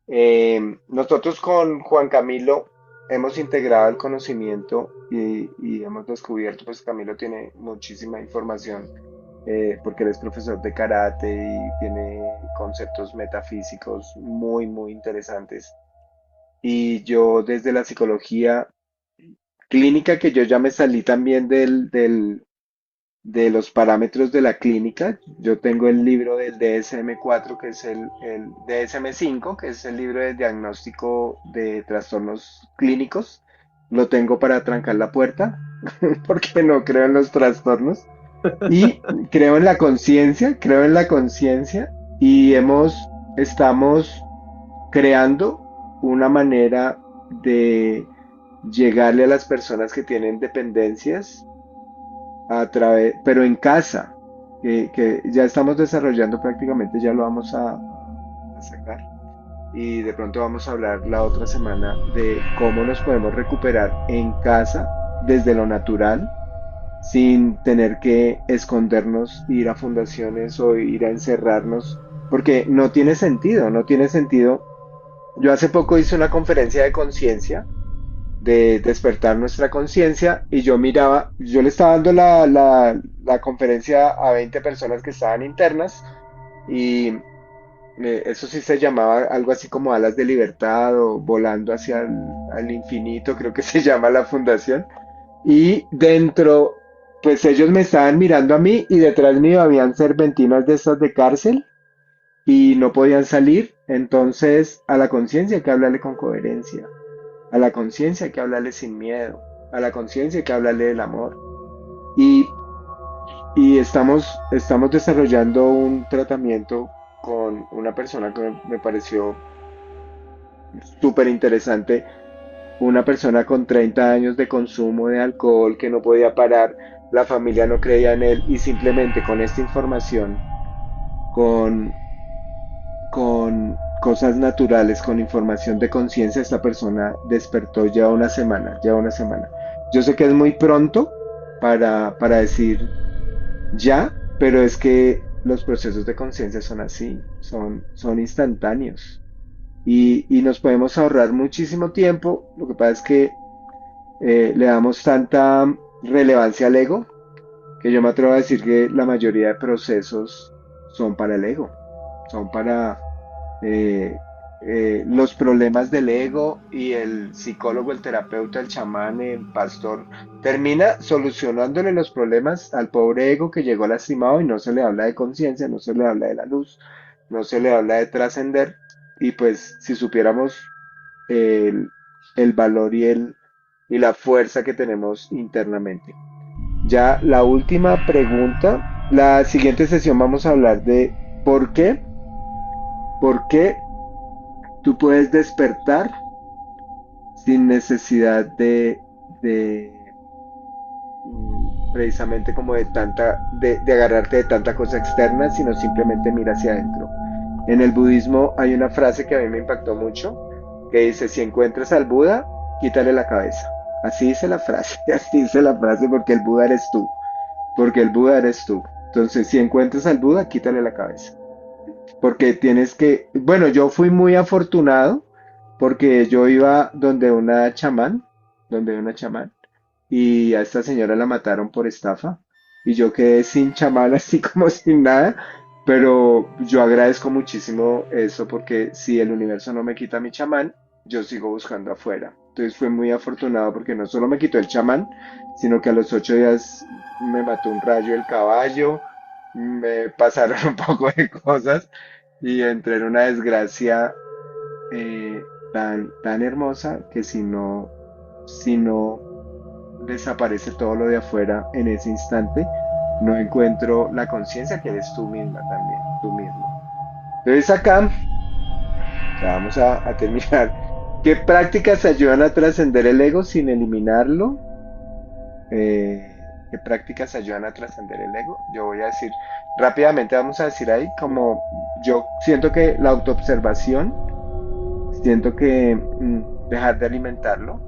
Nosotros con Juan Camilo hemos integrado el conocimiento y hemos descubierto, pues Camilo tiene muchísima información porque él es profesor de karate y tiene conceptos metafísicos muy, muy interesantes. Y yo desde la psicología clínica, que yo ya me salí también de los parámetros de la clínica. Yo tengo el libro del DSM-4, que es el DSM-5, que es el libro de diagnóstico de trastornos clínicos. Lo tengo para trancar la puerta, porque no creo en los trastornos. Y creo en la conciencia, y estamos creando una manera de llegarle a las personas que tienen dependencias a través, pero en casa, que ya estamos desarrollando prácticamente, ya lo vamos a sacar. Y de pronto vamos a hablar la otra semana de cómo nos podemos recuperar en casa desde lo natural, sin tener que escondernos, ir a fundaciones o ir a encerrarnos, porque no tiene sentido, no tiene sentido. Yo hace poco hice una conferencia de conciencia, de despertar nuestra conciencia, y yo miraba, yo le estaba dando la conferencia a 20 personas que estaban internas, y eso sí se llamaba algo así como alas de libertad o volando hacia al infinito, creo que se llama la fundación. Y dentro, pues ellos me estaban mirando a mí y detrás mío habían serpentinas de estas de cárcel y no podían salir. Entonces a la conciencia hay que hablarle con coherencia. A la conciencia hay que hablarle sin miedo. A la conciencia hay que hablarle del amor. Y, y estamos desarrollando un tratamiento con una persona que me pareció súper interesante. Una persona con 30 años de consumo de alcohol que no podía parar. La familia no creía en él y simplemente con esta información, con cosas naturales, con información de conciencia, esta persona despertó ya una semana, ya una semana. Yo sé que es muy pronto para decir ya, pero es que los procesos de conciencia son así, son instantáneos y nos podemos ahorrar muchísimo tiempo. Lo que pasa es que le damos tanta relevancia al ego que yo me atrevo a decir que la mayoría de procesos son para el ego, son para eh, los problemas del ego, y el psicólogo, el terapeuta, el chamán, el pastor termina solucionándole los problemas al pobre ego que llegó lastimado, y no se le habla de conciencia, no se le habla de la luz, no se le habla de trascender. Y pues si supiéramos el, el valor y la fuerza que tenemos internamente. Ya la última pregunta, la siguiente sesión vamos a hablar de por qué, por qué tú puedes despertar sin necesidad precisamente como de agarrarte de tanta cosa externa, sino simplemente mira hacia adentro. En el budismo hay una frase que a mí me impactó mucho, que dice, si encuentras al Buda, quítale la cabeza. Así dice la frase, así dice la frase, porque el Buda eres tú, porque el Buda eres tú. Entonces, si encuentras al Buda, quítale la cabeza. Porque tienes que, bueno, yo fui muy afortunado porque yo iba donde una chamán, y a esta señora la mataron por estafa y yo quedé sin chamán, así como sin nada, pero yo agradezco muchísimo eso porque si el universo no me quita mi chamán, yo sigo buscando afuera. Entonces fue muy afortunado porque no solo me quitó el chamán, sino que a los 8 días me mató un rayo el caballo, me pasaron un poco de cosas y entré en una desgracia tan hermosa que si no desaparece todo lo de afuera en ese instante, no encuentro la conciencia que eres tú misma también, tú mismo. Entonces acá ya vamos a terminar. ¿Qué prácticas ayudan a trascender el ego sin eliminarlo? ¿Qué prácticas ayudan a trascender el ego? Yo voy a decir rápidamente, vamos a decir ahí, como yo siento que la autoobservación, siento que dejar de alimentarlo,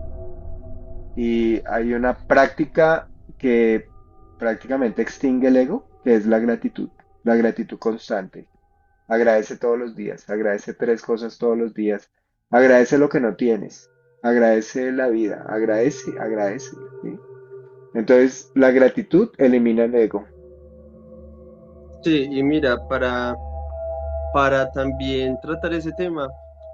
y hay una práctica que prácticamente extingue el ego, que es la gratitud constante. Agradece todos los días, agradece tres cosas todos los días, agradece lo que no tienes, agradece la vida, agradece, agradece. ¿Sí? Entonces, la gratitud elimina el ego. Sí, y mira, para también tratar ese tema,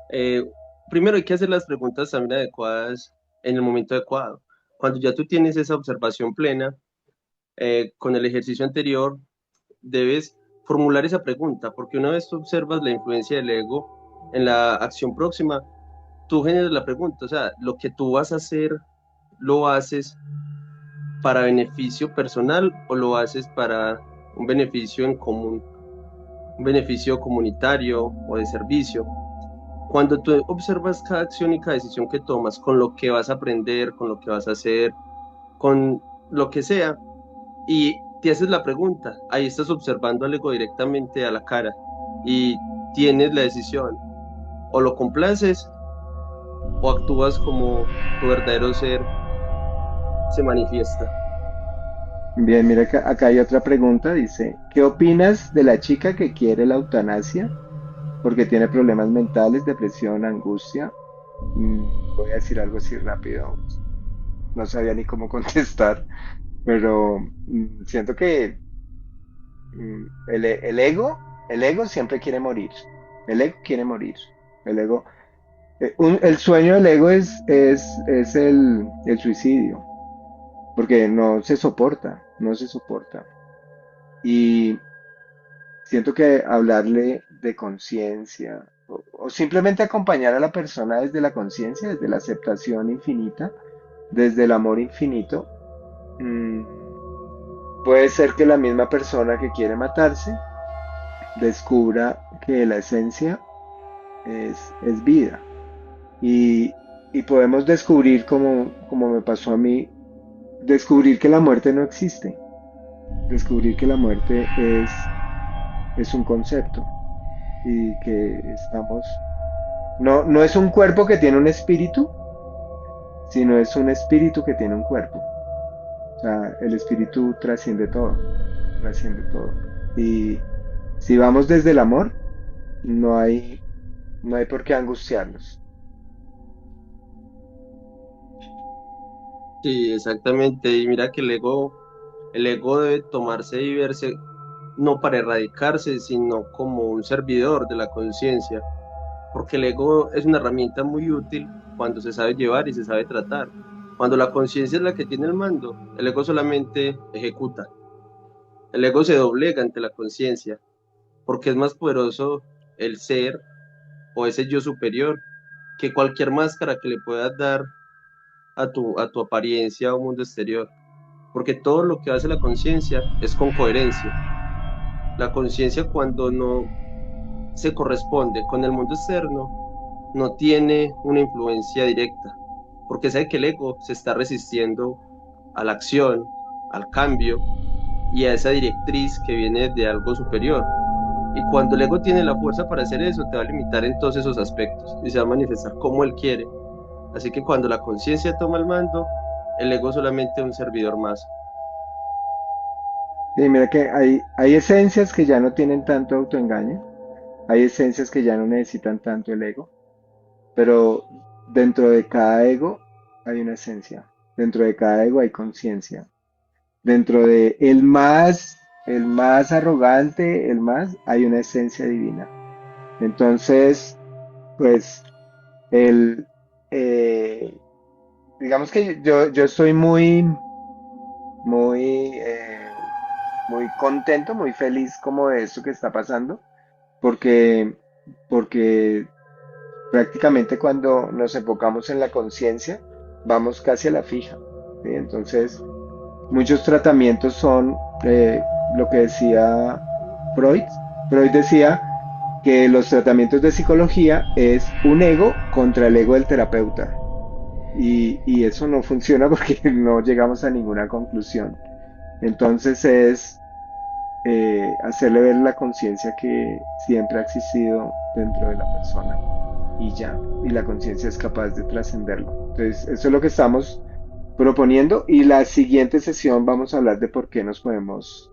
eh, primero hay que hacer las preguntas también adecuadas en el momento adecuado. Cuando ya tú tienes esa observación plena, con el ejercicio anterior, debes formular esa pregunta, porque una vez tú observas la influencia del ego en la acción próxima, tú generas la pregunta, o sea, lo que tú vas a hacer, ¿lo haces para beneficio personal o lo haces para un beneficio en común, un beneficio comunitario o de servicio? Cuando tú observas cada acción y cada decisión que tomas, con lo que vas a aprender, con lo que vas a hacer, con lo que sea, y te haces la pregunta, ahí estás observando al ego directamente a la cara y tienes la decisión, o lo complaces o actúas como tu verdadero ser se manifiesta. Bien, mira que acá hay otra pregunta, dice, ¿qué opinas de la chica que quiere la eutanasia porque tiene problemas mentales, depresión, angustia? Voy a decir algo así rápido, no sabía ni cómo contestar, pero siento que el ego siempre quiere morir, el ego quiere morir, el ego, el sueño del ego es el suicidio, porque no se soporta, no se soporta. Y siento que hablarle de conciencia o simplemente acompañar a la persona desde la conciencia, desde la aceptación infinita, desde el amor infinito, mm, puede ser que la misma persona que quiere matarse descubra que la esencia es vida. Y, y podemos descubrir, como me pasó a mí, descubrir que la muerte no existe, descubrir que la muerte es un concepto y que estamos, no es un cuerpo que tiene un espíritu, sino es un espíritu que tiene un cuerpo. O sea, el espíritu trasciende todo, trasciende todo. Y si vamos desde el amor, no hay, no hay por qué angustiarnos. Sí, exactamente. Y mira que el ego debe tomarse y verse no para erradicarse, sino como un servidor de la conciencia, porque el ego es una herramienta muy útil cuando se sabe llevar y se sabe tratar. Cuando la conciencia es la que tiene el mando, el ego solamente ejecuta. El ego se doblega ante la conciencia, porque es más poderoso el ser o ese yo superior que cualquier máscara que le puedas dar a tu apariencia o mundo exterior. Porque todo lo que hace la conciencia es con coherencia. La conciencia cuando no se corresponde con el mundo externo, no tiene una influencia directa, porque sabe que el ego se está resistiendo a la acción, al cambio y a esa directriz que viene de algo superior. Y cuando el ego tiene la fuerza para hacer eso, te va a limitar en todos esos aspectos y se va a manifestar como él quiere. Así que cuando la conciencia toma el mando, el ego es solamente un servidor más. Y mira que hay esencias que ya no tienen tanto autoengaño, hay esencias que ya no necesitan tanto el ego, pero dentro de cada ego hay una esencia, dentro de cada ego hay conciencia, dentro de el más arrogante, el más, hay una esencia divina. Entonces, pues, el, eh, digamos que yo estoy muy, muy contento, muy feliz como de esto que está pasando, porque, porque prácticamente cuando nos enfocamos en la conciencia, vamos casi a la fija. ¿Sí? Entonces, muchos tratamientos son lo que decía Freud. Freud decía que los tratamientos de psicología es un ego contra el ego del terapeuta. Y eso no funciona porque no llegamos a ninguna conclusión. Entonces es hacerle ver la conciencia que siempre ha existido dentro de la persona y ya, y la conciencia es capaz de trascenderlo. Entonces, eso es lo que estamos proponiendo y la siguiente sesión vamos a hablar de por qué nos podemos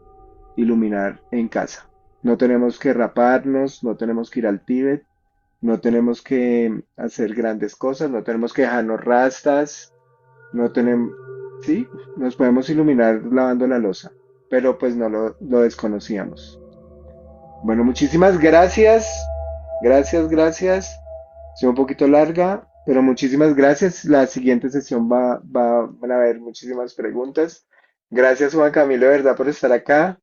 iluminar en casa. No tenemos que raparnos, no tenemos que ir al Tíbet, no tenemos que hacer grandes cosas, no tenemos que dejarnos rastas, no tenemos, sí, nos podemos iluminar lavando la loza, pero pues no lo desconocíamos. Bueno, muchísimas gracias, gracias, gracias. Ha sido un poquito larga, pero muchísimas gracias. La siguiente sesión van a haber muchísimas preguntas. Gracias, Juan Camilo, de verdad, por estar acá,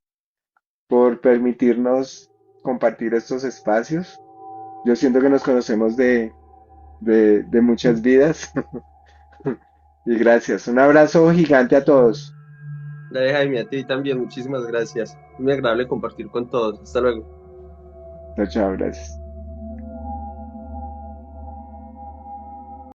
por permitirnos compartir estos espacios. Yo siento que nos conocemos de muchas vidas. Y gracias. Un abrazo gigante a todos. Dale, Jaime, a ti también, muchísimas gracias. Muy agradable compartir con todos. Hasta luego. Chao, chao, gracias.